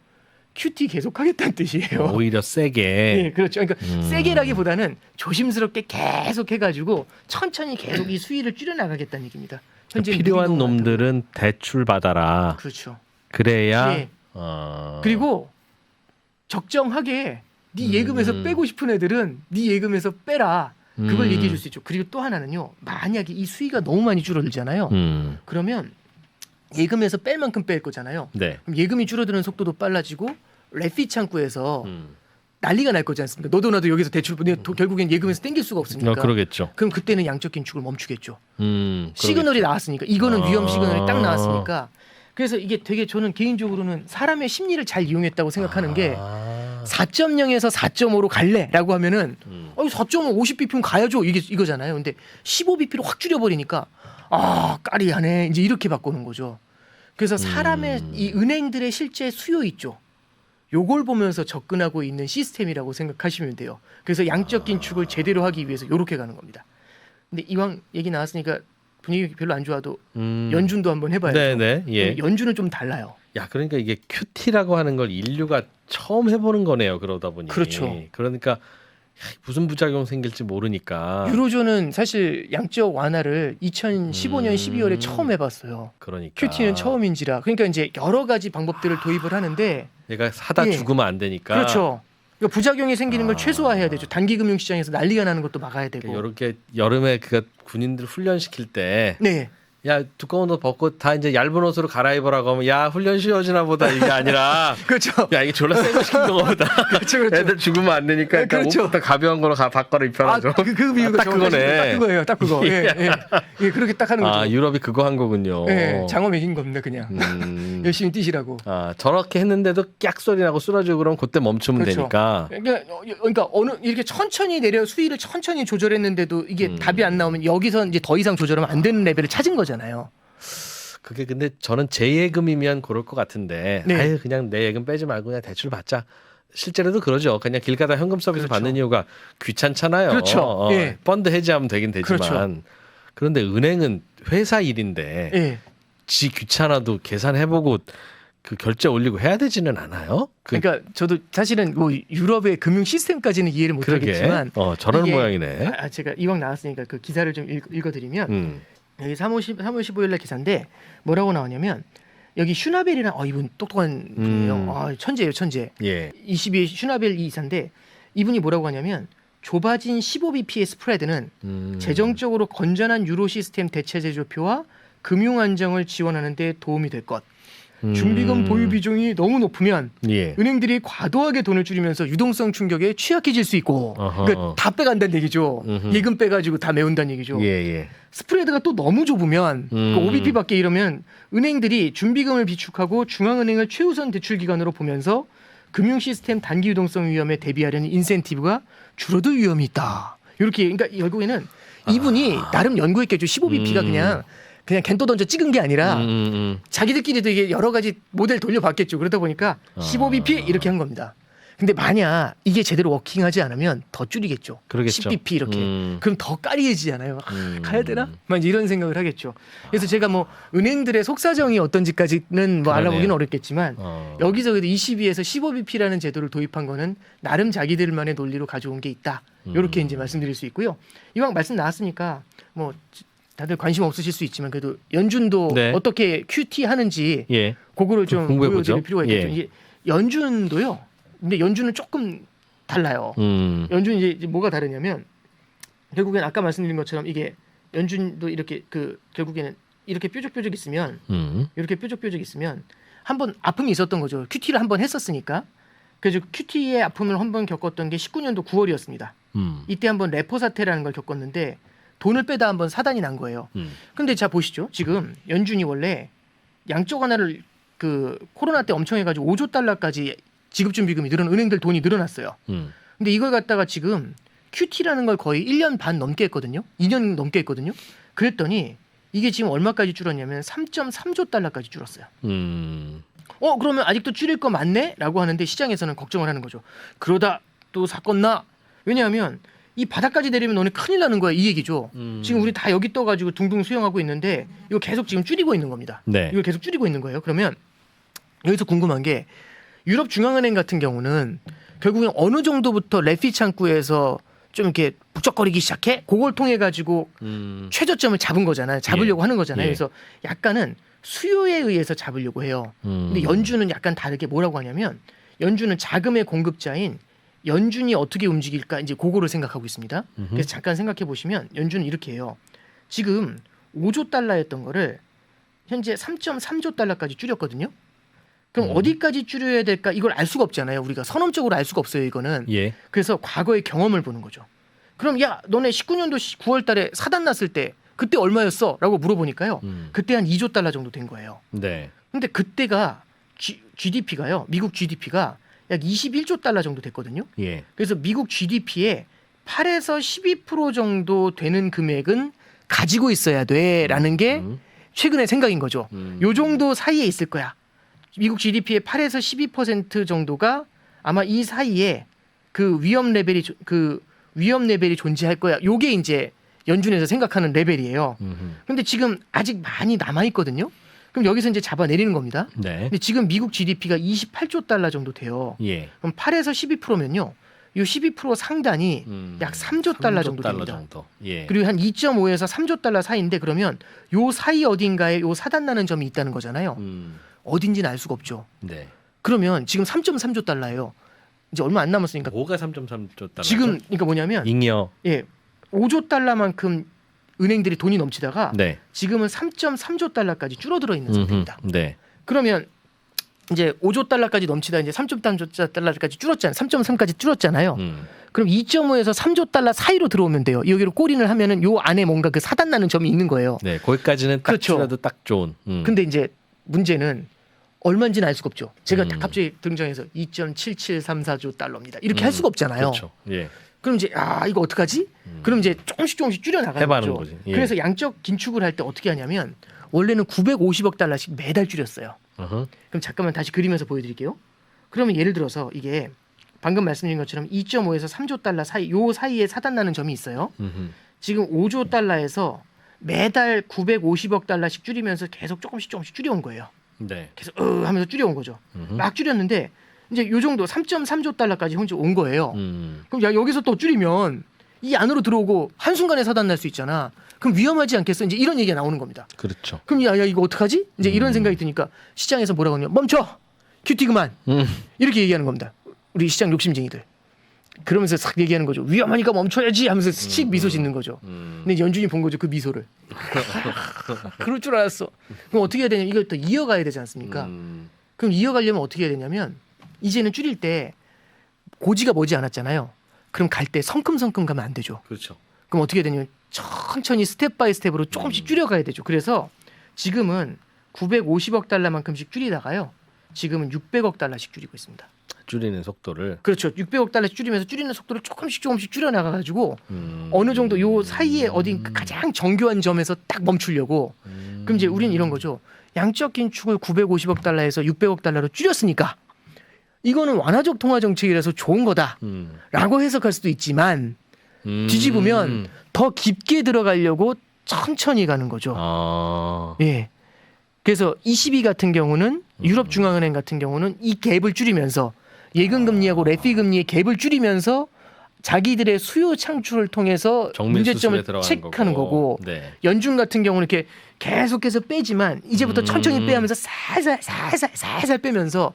QT 계속 하겠다는 뜻이에요. 오히려 세게. 예, 그렇죠. 그러니까 세게라기보다는 조심스럽게 계속 해가지고 천천히 계속 이 수위를 줄여나가겠다는 얘기입니다. 현재 필요한 무기동원한다고. 놈들은 대출 받아라. 그렇죠. 그래야 예. 그리고 적정하게 네 예금에서 빼고 싶은 애들은 네 예금에서 빼라. 그걸 얘기해 줄 수 있죠. 그리고 또 하나는요. 만약에 이 수위가 너무 많이 줄어들잖아요. 그러면 예금에서 뺄 만큼 뺄 거잖아요. 네. 그럼 예금이 줄어드는 속도도 빨라지고 레피 창구에서 난리가 날 거지 않습니까? 너도 나도 여기서 대출 결국엔 예금에서 땡길 수가 없으니까. 그러겠죠. 그럼 그때는 양적 긴축을 멈추겠죠. 그러겠죠. 시그널이 나왔으니까 이거는 위험 시그널이 딱 아. 나왔으니까. 그래서 이게 되게 저는 개인적으로는 사람의 심리를 잘 이용했다고 생각하는 게 4.0에서 4.5로 갈래라고 하면은 4.5 50bp면 가야죠. 이거잖아요. 근데 15bp로 확 줄여버리니까 까리하네. 이제 이렇게 바꾸는 거죠. 그래서 사람의 이 은행들의 실제 수요 있죠. 요걸 보면서 접근하고 있는 시스템이라고 생각하시면 돼요. 그래서 양적 긴축을 제대로 하기 위해서 요렇게 가는 겁니다. 근데 이왕 얘기 나왔으니까 분위기 별로 안 좋아도 연준도 한번 해봐야죠. 네네. 예. 연준은 좀 달라요. 야, 그러니까 이게 QT라고 하는 걸 인류가 처음 해보는 거네요. 그러다 보니. 그렇죠. 그러니까 무슨 부작용 생길지 모르니까. 유로존은 사실 양적 완화를 2015년 12월에 처음 해봤어요. 그러니까. QT는 처음인지라. 그러니까 이제 여러 가지 방법들을 도입을 하는데. 얘가 사다 예. 죽으면 안 되니까. 그렇죠. 그러니까 부작용이 생기는 걸 최소화해야 되죠. 단기 금융시장에서 난리가 나는 것도 막아야 되고. 이렇게 여름에 그 군인들 훈련시킬 때. 네. 야, 두꺼운 옷 벗고 다 이제 얇은 옷으로 갈아입으라고 하면 야, 훈련 쉬워지나 보다 이게 아니라 그렇죠. 야, 이게 졸라 센 거 시킨 거보다 그렇죠. 애들 죽으면 안 되니까 일단 그렇죠. 옷부터 가벼운 거로 바꿔라 입혀라죠. 그 비유가 딱 그거네. 딱 그거예요. 딱 그거. 예, 예. 예, 그렇게 딱 하는 거죠. 유럽이 그거 한 거군요. 예, 장어 먹인 겁니다, 그냥. 열심히 뛰시라고. 저렇게 했는데도 깍 소리 나고 쓰러지고 그러면 그때 멈추면 그렇죠. 되니까. 그러니까 어느 이렇게 천천히 내려 수위를 천천히 조절했는데도 이게 답이 안 나오면 여기서 이제 더 이상 조절하면 안 되는 레벨을 찾은 거잖아요. 그게 근데 저는 제 예금이면 그럴 것 같은데 네. 아유 그냥 내 예금 빼지 말고 그냥 대출 받자. 실제로도 그러죠. 그냥 길 가다 현금 서비스 그렇죠. 받는 이유가 귀찮잖아요. 그렇죠. 예. 펀드 해지하면 되긴 되지만 그렇죠. 그런데 은행은 회사 일인데 예. 지 귀찮아도 계산해보고 그 결제 올리고 해야 되지는 않아요? 그러니까 저도 사실은 뭐 유럽의 금융 시스템까지는 이해를 못 그러게. 하겠지만 저런 이게- 모양이네. 제가 이왕 나왔으니까 그 기사를 좀 읽어드리면 여기 3월 15일 날 기사인데 뭐라고 나오냐면 여기 슈나벨이랑 이분 똑똑한 분이에요. 천재예요, 천재. 예. 22의 슈나벨 이사인데 이분이 뭐라고 하냐면 좁아진 15bp의 스프레드는 재정적으로 건전한 유로 시스템 대체 제조표와 금융 안정을 지원하는 데 도움이 될 것. 준비금 보유 비중이 너무 높으면 예. 은행들이 과도하게 돈을 줄이면서 유동성 충격에 취약해질 수 있고 그러니까 다 빼간다는 얘기죠. 예금 빼가지고 다 메운다는 얘기죠. 예. 스프레드가 또 너무 좁으면 그 5bp밖에 이러면 은행들이 준비금을 비축하고 중앙은행을 최우선 대출 기관으로 보면서 금융 시스템 단기 유동성 위험에 대비하려는 인센티브가 줄어들 위험이 있다. 이렇게 그러니까 결국에는 이분이 나름 연구했겠죠. 15bp가 그냥 겐또 던져 찍은 게 아니라 자기들끼리도 이게 여러 가지 모델 돌려봤겠죠. 그러다 보니까 15bp 이렇게 한 겁니다. 근데 만약 이게 제대로 워킹하지 않으면 더 줄이겠죠. 그러겠죠. 10bp 이렇게. 그럼 더 까리해지잖아요. 가야 되나? 막 이런 생각을 하겠죠. 그래서 제가 뭐 은행들의 속사정이 어떤지까지는 뭐 알아보기는 그러네요. 어렵겠지만 여기서 그래도 22에서 15bp라는 제도를 도입한 거는 나름 자기들만의 논리로 가져온 게 있다. 이렇게 이제 말씀드릴 수 있고요. 이왕 말씀 나왔으니까 뭐 다들 관심 없으실 수 있지만 그래도 연준도 네. 어떻게 QT 하는지 예. 그거를 좀 공부해보죠. 보여드릴 필요가 있겠죠. 예. 이게 연준도요. 근데 연준은 조금 달라요. 연준 이제 뭐가 다르냐면 결국엔 아까 말씀드린 것처럼 이게 연준도 이렇게 결국에는 이렇게 뾰족뾰족 있으면 이렇게 뾰족뾰족 있으면 한번 아픔이 있었던 거죠. QT를 한번 했었으니까. 그래서 QT의 아픔을 한번 겪었던 게 19년도 9월이었습니다. 이때 한번 레포 사태라는 걸 겪었는데 돈을 빼다 한번 사단이 난 거예요. 근데 자 보시죠. 지금 연준이 원래 양적 완화를 코로나 때 엄청 해가지고 5조 달러까지 지급준비금이 은행들 돈이 늘어났어요. 근데 이걸 갖다가 지금 QT라는 걸 거의 1년 반 넘게 했거든요. 2년 넘게 했거든요. 그랬더니 이게 지금 얼마까지 줄었냐면 3.3조 달러까지 줄었어요. 음. 그러면 아직도 줄일 거 맞네? 라고 하는데 시장에서는 걱정을 하는 거죠. 그러다 또 사건 나. 왜냐하면 이 바닥까지 내리면 너네 큰일 나는 거야 이 얘기죠. 지금 우리 다 여기 떠가지고 둥둥 수영하고 있는데 이거 계속 지금 줄이고 있는 겁니다. 네. 이걸 계속 줄이고 있는 거예요. 그러면 여기서 궁금한 게 유럽 중앙은행 같은 경우는 결국엔 어느 정도부터 레피 창구에서 좀 이렇게 북적거리기 시작해? 그걸 통해 가지고 최저점을 잡은 거잖아요. 잡으려고 하는 거잖아요. 예. 그래서 약간은 수요에 의해서 잡으려고 해요. 근데 연준은 약간 다르게 뭐라고 하냐면 연준은 자금의 공급자인 연준이 어떻게 움직일까 이제 그거를 생각하고 있습니다. 그래서 잠깐 생각해 보시면 연준은 이렇게 해요. 지금 5조 달러였던 거를 현재 3.3조 달러까지 줄였거든요. 그럼 어디까지 줄여야 될까 이걸 알 수가 없잖아요. 우리가 선언적으로 알 수가 없어요. 이거는. 예. 그래서 과거의 경험을 보는 거죠. 그럼 야 너네 19년도 9월 달에 사단 났을 때 그때 얼마였어? 라고 물어보니까요. 그때 한 2조 달러 정도 된 거예요. 네. 근데 그때가 GDP가요. 미국 GDP가 약 21조 달러 정도 됐거든요. 예. 그래서 미국 GDP의 8에서 12% 정도 되는 금액은 가지고 있어야 돼라는 게 최근의 생각인 거죠. 요 정도 사이에 있을 거야. 미국 GDP의 8에서 12% 정도가 아마 이 사이에 그 위험 레벨이 존재할 거야. 요게 이제 연준에서 생각하는 레벨이에요. 근데 지금 아직 많이 남아 있거든요. 그럼 여기서 이제 잡아내리는 겁니다. 네. 근데 지금 미국 GDP가 28조 달러 정도 돼요. 예. 그럼 8에서 12%면요. 이 12% 상단이 약 3조 달러 정도 됩니다. 정도. 예. 그리고 한 2.5에서 3조 달러 사이인데 그러면 요 사이 어딘가에 요 사단 나는 점이 있다는 거잖아요. 어딘지는 알 수가 없죠. 네. 그러면 지금 3.3조 달러예요. 이제 얼마 안 남았으니까 뭐가 3.3조 달러? 지금 그러니까 뭐냐면 잉여. 5조 달러만큼 은행들이 돈이 넘치다가 네. 지금은 3.3조 달러까지 줄어들어 있는 상태입니다. 네. 그러면 이제 5조 달러까지 넘치다 이제 3.3조 달러까지 줄었잖아요. 3.3까지 줄었잖아요. 그럼 2.5에서 3조 달러 사이로 들어오면 돼요. 여기로 꼬린을 하면은 요 안에 뭔가 그 사단 나는 점이 있는 거예요. 네. 거기까지는 딱 그렇죠. 줄여도 딱 좋은. 근데 이제 문제는 얼마인지는 알 수가 없죠. 제가 갑자기 등장해서 2.7734조 달러입니다. 이렇게 할 수가 없잖아요. 그렇죠. 예. 그럼 이제 이거 어떡하지? 그럼 이제 조금씩 줄여 나가는 해봐는 거죠. 거지. 예. 그래서 양적 긴축을 할 때 어떻게 하냐면 원래는 950억 달러씩 매달 줄였어요. 그럼 잠깐만 다시 그리면서 보여드릴게요. 그러면 예를 들어서 이게 방금 말씀드린 것처럼 2.5에서 3조 달러 사이 요 사이에 사단 나는 점이 있어요. 지금 5조 달러에서 매달 950억 달러씩 줄이면서 계속 조금씩 줄여온 거예요. 네. 계속 하면서 줄여온 거죠. 막 줄였는데 이제 요 정도 3.3조 달러까지 현재 온 거예요. 그럼 야 여기서 또 줄이면 이 안으로 들어오고 한순간에 사단 날 수 있잖아. 그럼 위험하지 않겠어? 이제 이런 얘기가 나오는 겁니다. 그렇죠. 그럼 야 이거 어떡하지? 이제 이런 생각이 드니까 시장에서 뭐라고 하냐면 멈춰! 큐티 그만! 이렇게 얘기하는 겁니다. 우리 시장 욕심쟁이들. 그러면서 싹 얘기하는 거죠. 위험하니까 멈춰야지 하면서 씩 미소 짓는 거죠. 근데 연준이 본 거죠. 그 미소를. 그럴 줄 알았어. 그럼 어떻게 해야 되냐면 이걸 또 이어가야 되지 않습니까? 그럼 이어가려면 어떻게 해야 되냐면 이제는 줄일 때 고지가 머지 않았잖아요. 그럼 갈 때 성큼성큼 가면 안 되죠. 그렇죠. 그럼 어떻게 해야 되냐면 천천히 스텝 바이 스텝으로 조금씩 줄여가야 되죠. 그래서 지금은 950억 달러만큼씩 줄이다가요. 지금은 600억 달러씩 줄이고 있습니다. 줄이는 속도를. 그렇죠. 600억 달러씩 줄이면서 줄이는 속도를 조금씩 줄여나가가지고 어느 정도 요 사이에 어딘 가장 정교한 점에서 딱 멈추려고. 그럼 이제 우리는 이런 거죠. 양적 긴축을 950억 달러에서 600억 달러로 줄였으니까 이거는 완화적 통화 정책이라서 좋은 거다라고 해석할 수도 있지만 뒤집으면 더 깊게 들어가려고 천천히 가는 거죠. 예. 그래서 ECB 같은 경우는 유럽 중앙은행 같은 경우는 이 갭을 줄이면서 예금 금리하고 레피 금리의 갭을 줄이면서 자기들의 수요 창출을 통해서 문제점을 체크하는 거고 네. 연준 같은 경우는 이렇게 계속해서 빼지만 이제부터 천천히 빼면서 살살 빼면서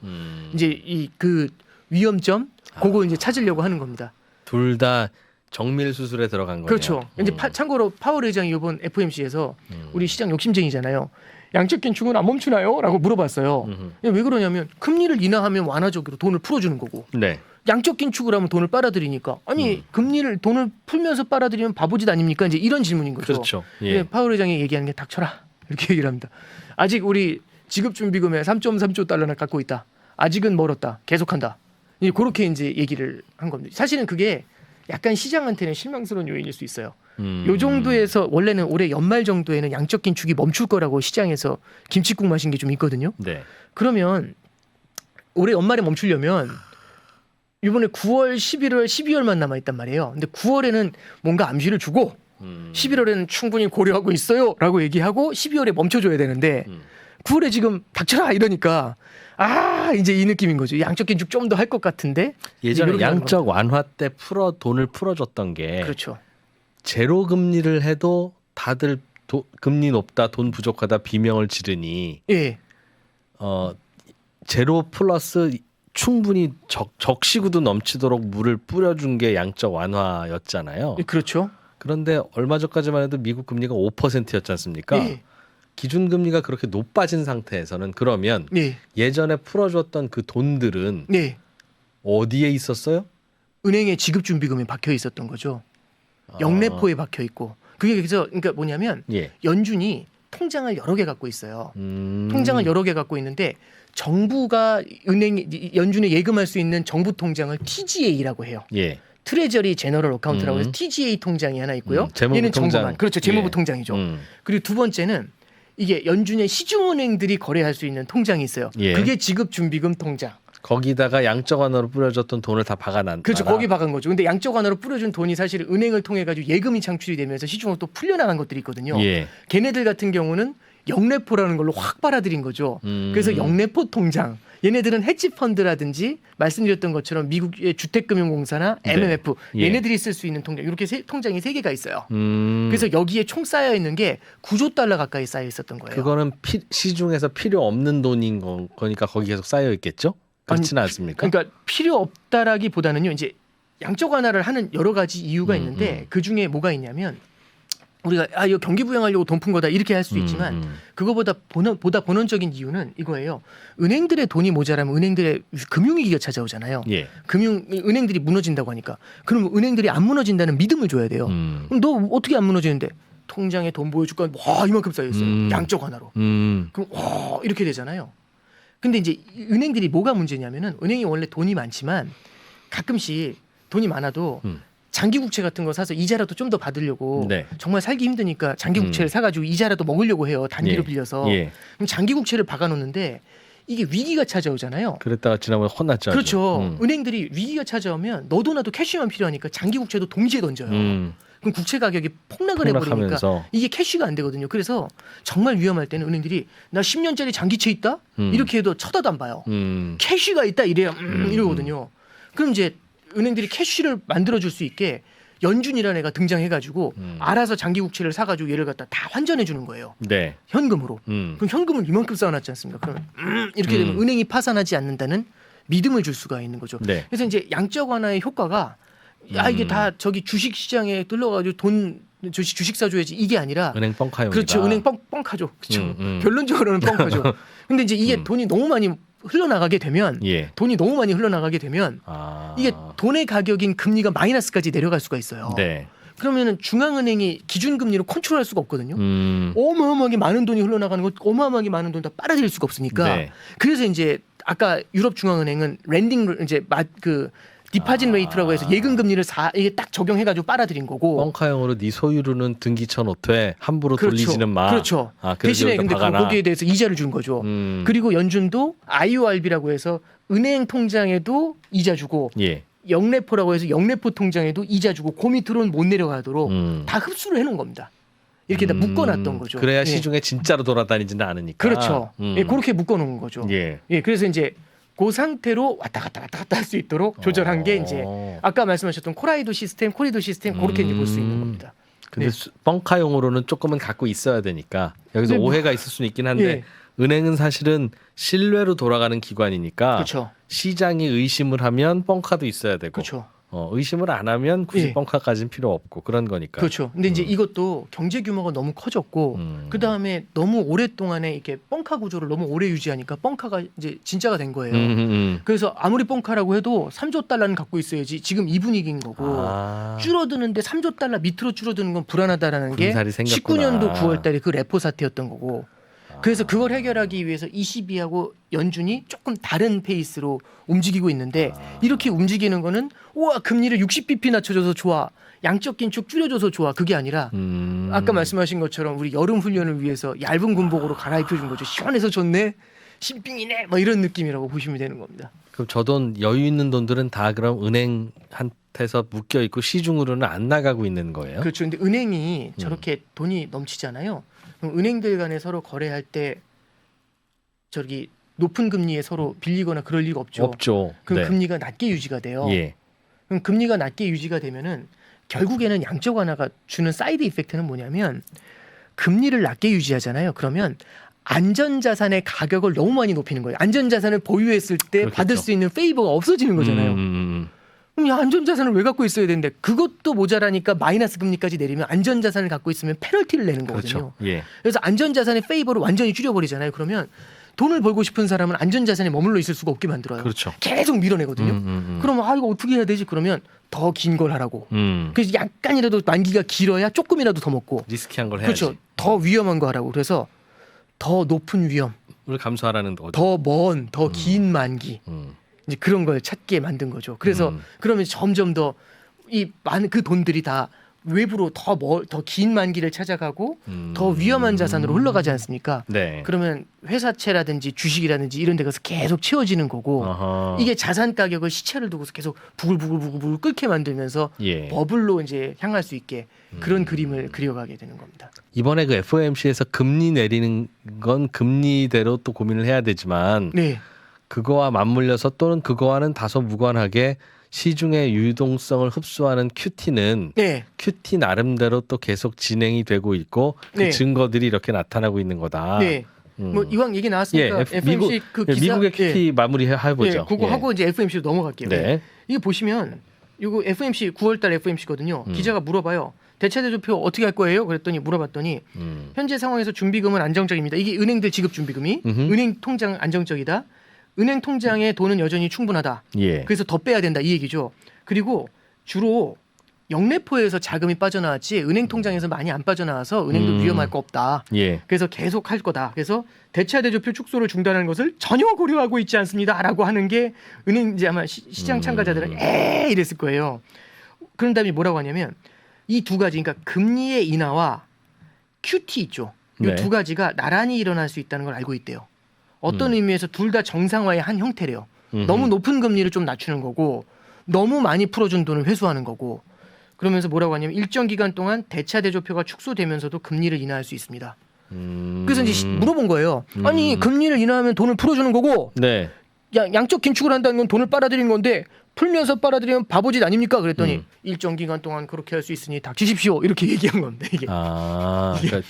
이제 이 그 위험점 그거 이제 찾으려고 하는 겁니다. 둘 다 정밀 수술에 들어간 거예요. 그렇죠. 이제 참고로 파월 의장이 이번 FOMC에서 우리 시장 욕심쟁이잖아요. 양적 긴축은 안 멈추나요? 라고 물어봤어요. 왜 그러냐면 금리를 인하하면 완화적으로 돈을 풀어주는 거고 네. 양적 긴축을 하면 돈을 빨아들이니까 아니 금리를 돈을 풀면서 빨아들이면 바보짓 아닙니까? 이제 이런 질문인 거죠. 그렇죠. 예. 파월 의장이 얘기하는 게 닥쳐라 이렇게 얘기를 합니다. 아직 우리 지급준비금의 3.3조 달러나 갖고 있다. 아직은 멀었다. 계속한다. 그렇게 이제 얘기를 한 겁니다. 사실은 그게 약간 시장한테는 실망스러운 요인일 수 있어요. 요 정도에서 원래는 올해 연말 정도에는 양적 긴축이 멈출 거라고 시장에서 김칫국 마신 게 좀 있거든요. 네. 그러면 올해 연말에 멈추려면 이번에 9월, 11월, 12월만 남아 있단 말이에요. 근데 9월에는 뭔가 암시를 주고 11월에는 충분히 고려하고 있어요라고 얘기하고 12월에 멈춰줘야 되는데 9월에 지금 닥쳐라 이러니까 이제 이 느낌인 거죠. 양적 긴축 좀 더 할 것 같은데 예전에 이렇게 하는 양적 완화 때 돈을 풀어줬던 게 그렇죠. 제로 금리를 해도 다들 금리 높다, 돈 부족하다 비명을 지르니 예, 제로 플러스 충분히 적시구도 넘치도록 물을 뿌려준 게 양적 완화였잖아요. 예, 그렇죠. 그런데 얼마 전까지만 해도 미국 금리가 5%였지 않습니까? 예, 기준 금리가 그렇게 높아진 상태에서는 그러면 예, 예전에 풀어줬던 그 돈들은 예. 어디에 있었어요? 은행에 지급준비금에 박혀 있었던 거죠. 영래포에 박혀 있고 그게 그래서 그러니까 뭐냐면 예. 연준이 통장을 여러 개 갖고 있어요. 음. 통장을 여러 개 갖고 있는데 정부가 연준에 예금할 수 있는 정부 통장을 TGA라고 해요. 예. 트레저리 제너럴 어카운트라고 해서 TGA 통장이 하나 있고요. 재무부 얘는 통장. 정부만 그렇죠. 재무부 예. 통장이죠. 그리고 두 번째는 이게 연준의 시중은행들이 거래할 수 있는 통장이 있어요. 예. 그게 지급준비금 통장. 거기다가 양적 완화로 뿌려줬던 돈을 다 박아놨다. 그렇죠. 거기 박은 거죠. 근데 양적 완화로 뿌려준 돈이 사실 은행을 통해 가지고 예금이 창출이 되면서 시중으로 또 풀려나간 것들이 있거든요. 예. 걔네들 같은 경우는 영래포라는 걸로 확 빨아들인 거죠. 그래서 영래포 통장. 얘네들은 헤지 펀드라든지 말씀드렸던 것처럼 미국의 주택금융공사나 네. MMF 예. 얘네들이 쓸 수 있는 통장 이렇게 통장이 3개가 있어요. 음. 그래서 여기에 총 쌓여 있는 게 9조 달러 가까이 쌓여 있었던 거예요. 그거는 시중에서 필요 없는 돈인 거니까 거기 계속 쌓여 있겠죠? 그렇지는 않습니까? 그러니까 필요 없다라기보다는요. 이제 양적 완화를 하는 여러 가지 이유가 있는데 그 중에 뭐가 있냐면 우리가 이거 경기 부양하려고 돈 푼 거다 이렇게 할 수 있지만 그거보다 보다 본원적인 이유는 이거예요. 은행들의 돈이 모자라면 은행들의 금융위기가 찾아오잖아요. 예. 은행들이 무너진다고 하니까 그럼 은행들이 안 무너진다는 믿음을 줘야 돼요. 그럼 너 어떻게 안 무너지는데 통장에 돈 보여줄까? 와 이만큼 쌓여 있어요. 양적 완화로. 그럼 와 이렇게 되잖아요. 근데 이제 은행들이 뭐가 문제냐면은 은행이 원래 돈이 많지만 가끔씩 돈이 많아도 장기 국채 같은 거 사서 이자라도 좀 더 받으려고 네. 정말 살기 힘드니까 장기 국채를 사가지고 이자라도 먹으려고 해요. 단기로 예. 빌려서. 예. 그럼 장기 국채를 박아놓는데 이게 위기가 찾아오잖아요. 그랬다가 지난번에 혼났죠. 아주. 그렇죠. 은행들이 위기가 찾아오면 너도 나도 캐시만 필요하니까 장기 국채도 동시에 던져요. 그럼 국채 가격이 폭락을 해버리니까 폭락하면서. 이게 캐시가 안 되거든요. 그래서 정말 위험할 때는 은행들이 나 10년짜리 장기채 있다? 이렇게 해도 쳐다도 안 봐요. 캐시가 있다 이래야 이러거든요. 그럼 이제 은행들이 캐시를 만들어줄 수 있게 연준이라는 애가 등장해가지고 알아서 장기 국채를 사가지고 얘를 갖다 다 환전해 주는 거예요. 네. 현금으로. 그럼 현금을 이만큼 쌓아놨지 않습니까? 그러면 이렇게 되면 은행이 파산하지 않는다는 믿음을 줄 수가 있는 거죠. 네. 그래서 이제 양적 완화의 효과가 이게 다 저기 주식 시장에 뚫려가지고 돈 주식 사줘야지 이게 아니라 은행 뻥카용이다. 그렇죠. 은행 뻥카죠. 그렇죠. 결론적으로는 뻥카죠. 근데 이제 이게 돈이 너무 많이 흘러나가게 되면 예. 돈이 너무 많이 흘러나가게 되면 이게 돈의 가격인 금리가 마이너스까지 내려갈 수가 있어요. 네. 그러면은 중앙은행이 기준금리로 컨트롤할 수가 없거든요. 어마어마하게 많은 돈이 흘러나가는 거 어마어마하게 많은 돈을 다 빨아들일 수가 없으니까. 네. 그래서 이제 아까 유럽 중앙은행은 랜딩 이제 디파짓 레이트라고 해서 예금 금리를 이게 딱 적용해가지고 빨아들인 거고. 뻥카용으로 네 소유로는 등기 쳐놓되 함부로 그렇죠. 돌리지는 마. 그렇죠. 대신에 근데 거기에 대해서 이자를 준 거죠. 그리고 연준도 IORB라고 해서 은행 통장에도 이자 주고 예. 영래포라고 해서 영래포 통장에도 이자 주고 그 밑으로는 못 내려가도록 다 흡수를 해놓은 겁니다. 이렇게 다 묶어놨던 거죠. 그래야 예. 시중에 진짜로 돌아다니지는 않으니까. 그렇죠. 예, 그렇게 묶어놓은 거죠. 예. 예, 그래서 이제 그 상태로 왔다 갔다 할 수 있도록 조절한 게 이제 아까 말씀하셨던 코리도 시스템 그렇게 이제 볼 수 있는 겁니다. 근데 네. 뻥카용으로는 조금은 갖고 있어야 되니까 여기서 네, 오해가 있을 수는 있긴 한데 예. 은행은 사실은 신뢰로 돌아가는 기관이니까 그렇죠. 시장이 의심을 하면 뻥카도 있어야 되고 그렇죠. 의심을 안 하면 굳이 예. 뻥카까지는 필요 없고 그런 거니까. 그렇죠. 근데 이제 이것도 경제 규모가 너무 커졌고 그 다음에 너무 오랫동안에 이렇게 뻥카 구조를 너무 오래 유지하니까 뻥카가 이제 진짜가 된 거예요. 그래서 아무리 뻥카라고 해도 3조 달러는 갖고 있어야지 지금 이 분위기인 거고 줄어드는데 3조 달러 밑으로 줄어드는 건 불안하다라는 게 군살이 생겼구나. 19년도 9월 달에 그 레포 사태였던 거고 그래서 그걸 해결하기 위해서 ECB하고 연준이 조금 다른 페이스로 움직이고 있는데 이렇게 움직이는 거는 우와 금리를 60bp 낮춰줘서 좋아. 양적 긴축 줄여줘서 좋아. 그게 아니라 아까 말씀하신 것처럼 우리 여름 훈련을 위해서 얇은 군복으로 갈아입혀 준 거죠. 시원해서 좋네. 신빙이네. 뭐 이런 느낌이라고 보시면 되는 겁니다. 그럼 저 돈 여유 있는 돈들은 다 그럼 은행한테서 묶여 있고 시중으로는 안 나가고 있는 거예요? 그렇죠. 근데 은행이 저렇게 돈이 넘치잖아요. 그럼 은행들 간에 서로 거래할 때 저기 높은 금리에 서로 빌리거나 그럴 리가 없죠. 없죠. 그럼 네. 금리가 낮게 유지가 돼요. 예. 그럼 금리가 낮게 유지가 되면은 결국에는 양적 완화가 주는 사이드 이펙트는 뭐냐면 금리를 낮게 유지하잖아요. 그러면 안전자산의 가격을 너무 많이 높이는 거예요. 안전자산을 보유했을 때 그렇겠죠. 받을 수 있는 페이버가 없어지는 거잖아요. 그럼 야, 안전자산을 왜 갖고 있어야 되는데 그것도 모자라니까 마이너스 금리까지 내리면 안전자산을 갖고 있으면 페널티를 내는 거거든요. 그렇죠. 예. 그래서 안전자산의 페이버를 완전히 줄여버리잖아요. 그러면 돈을 벌고 싶은 사람은 안전자산에 머물러 있을 수가 없게 만들어요. 그렇죠. 계속 밀어내거든요. 그러면 아 이거 어떻게 해야 되지? 그러면 더 긴 걸 하라고. 그래서 약간이라도 만기가 길어야 조금이라도 더 먹고. 리스키한 걸 해야지. 그렇죠. 더 위험한 거 하라고. 그래서 더 높은 위험, 을 감수하라는 거죠. 더 먼, 더 긴 만기. 이제 그런 걸 찾게 만든 거죠. 그래서 그러면 점점 더 이 많은 그 돈들이 다 외부로 더 긴 만기를 찾아가고 더 위험한 자산으로 흘러가지 않습니까? 네. 그러면 회사채라든지 주식이라든지 이런 데 가서 계속 채워지는 거고 어허. 이게 자산 가격을 시차를 두고서 계속 부글부글 끓게 만들면서 예. 버블로 이제 향할 수 있게 그런 그림을 그려가게 되는 겁니다. 이번에 그 FOMC에서 금리 내리는 건 금리대로 또 고민을 해야 되지만 네, 그거와 맞물려서 또는 그거와는 다소 무관하게 시중의 유동성을 흡수하는 QT는 네, QT 나름대로 또 계속 진행이 되고 있고 그 네. 증거들이 이렇게 나타나고 있는 거다. 네. 뭐 이왕 얘기 나왔으니까 FMC 그 기사 미국의 QT 마무리 해보죠. 네, 그거 예. 하고 이제 FMC로 넘어갈게요. 네. 이게 보시면 이거 FMC 9월달 FMC거든요. 기자가 물어봐요. 대차대조표 어떻게 할 거예요? 그랬더니 물어봤더니 현재 상황에서 준비금은 안정적입니다. 이게 은행들 지급 준비금이 은행 통장 안정적이다. 은행 통장에 돈은 여전히 충분하다. 예. 그래서 더 빼야 된다 이 얘기죠. 그리고 주로 영래포에서 자금이 빠져나왔지 은행 통장에서 많이 안 빠져나와서 은행도 위험할 거 없다. 예. 그래서 계속 할 거다. 그래서 대차대조표 축소를 중단하는 것을 전혀 고려하고 있지 않습니다라고 하는 게 은행 이제 아마 시장 참가자들은 이랬을 거예요. 그런 다음에 뭐라고 하냐면 이 두 가지 그러니까 금리의 인하와 QT 있죠. 이 네. 두 가지가 나란히 일어날 수 있다는 걸 알고 있대요. 어떤 의미에서 둘 다 정상화의 한 형태래요. 너무 높은 금리를 좀 낮추는 거고 너무 많이 풀어준 돈을 회수하는 거고 그러면서 뭐라고 하냐면 일정 기간 동안 대차대조표가 축소되면서도 금리를 인하할 수 있습니다. 그래서 이제 물어본 거예요. 아니 금리를 인하하면 돈을 풀어주는 거고 네. 양적 긴축을 한다는 건 돈을 빨아들이는 건데 풀면서 빨아들이면 바보짓 아닙니까? 그랬더니 일정 기간 동안 그렇게 할 수 있으니 닥치십시오 이렇게 얘기한 건데 이게. 아, 그러니까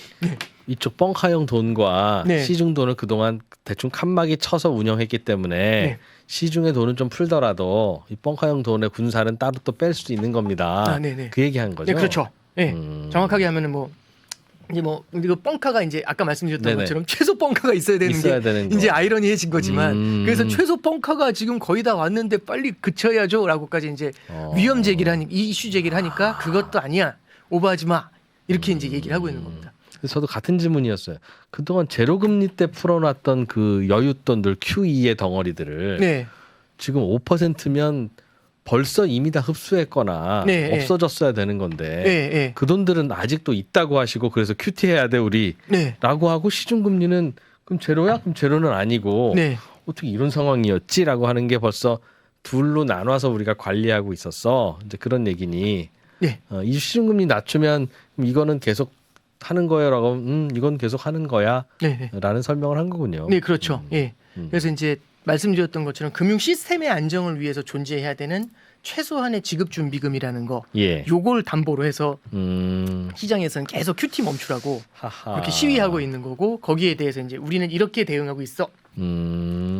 이쪽 뻥카형 돈과 네. 시중 돈을 그동안 대충 칸막이 쳐서 운영했기 때문에 네. 시중의 돈은 좀 풀더라도 이 뻥카형 돈의 군사는 따로 또 뺄 수도 있는 겁니다. 아, 네네. 그 얘기한 거죠. 네, 그렇죠. 네. 정확하게 하면은 뭐 이제 뭐 이거 뻥카가 이제 아까 말씀드렸던 네네. 것처럼 최소 뻥카가 있어야 되는 있어야 게 되는 거. 이제 아이러니해진 거지만 그래서 최소 뻥카가 지금 거의 다 왔는데 빨리 그쳐야죠라고까지 이제 위험 제기를 하니 이슈 제기를 하니까 그것도 아니야 오버하지 마 이렇게 이제 얘기를 하고 있는 겁니다. 그래서 저도 같은 질문이었어요. 그동안 제로금리 때 풀어놨던 그 여윳돈들 QE의 덩어리들을 네, 지금 5%면 벌써 이미 다 흡수했거나 네, 없어졌어야 되는 건데 네, 네, 그 돈들은 아직도 있다고 하시고 그래서 QT 해야 돼 우리 네, 라고 하고 시중금리는 그럼 제로야? 그럼 제로는 아니고 네, 어떻게 이런 상황이었지라고 하는 게 벌써 둘로 나눠서 우리가 관리하고 있었어. 이제 그런 얘기니 네. 이 시중금리 낮추면 그럼 이거는 계속 하는 거예요라고 이건 계속 하는 거야 네, 라는 설명을 한 거군요. 네, 그렇죠. 예. 그래서 이제 말씀드렸던 것처럼 금융 시스템의 안정을 위해서 존재해야 되는 최소한의 지급 준비금이라는 거, 예. 요걸 담보로 해서 음. 시장에서는 계속 QT 멈추라고 하하. 그렇게 시위하고 있는 거고 거기에 대해서 이제 우리는 이렇게 대응하고 있어.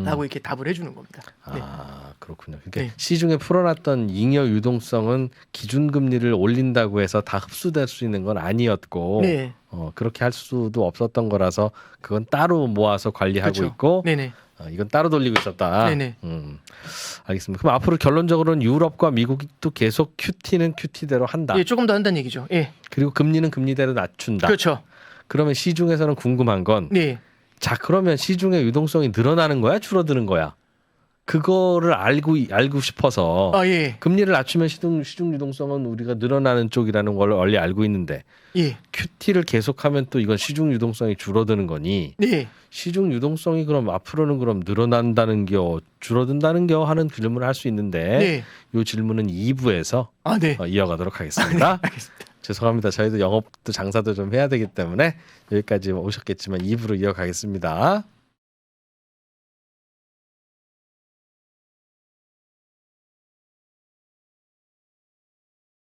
라고 이렇게 답을 해주는 겁니다. 네. 아 그렇군요. 그러니까 네. 시중에 풀어놨던 잉여 유동성은 기준금리를 올린다고 해서 다 흡수될 수 있는 건 아니었고 네. 그렇게 할 수도 없었던 거라서 그건 따로 모아서 관리하고 그렇죠. 있고 네네. 이건 따로 돌리고 있었다. 네네. 알겠습니다. 그럼 앞으로 결론적으로는 유럽과 미국이 또 계속 QT는 QT대로 한다. 예, 조금 더 한다는 얘기죠. 예. 그리고 금리는 금리대로 낮춘다. 그렇죠. 그러면 시중에서는 궁금한 건 네. 자, 그러면 시중의 유동성이 늘어나는 거야, 줄어드는 거야? 그거를 알고 싶어서 아, 예. 금리를 낮추면 시중 유동성은 우리가 늘어나는 쪽이라는 걸 원래 알고 있는데 예. QT를 계속하면 또 이건 시중 유동성이 줄어드는 거니 네. 시중 유동성이 그럼 앞으로는 그럼 늘어난다는 겨 줄어든다는 겨 하는 질문을 할 수 있는데 네. 이 질문은 2부에서 아, 네. 이어가도록 하겠습니다. 알겠습니다. 죄송합니다. 저희도 영업도 장사도 좀 해야 되기 때문에 여기까지 오셨겠지만 2부로 이어가겠습니다.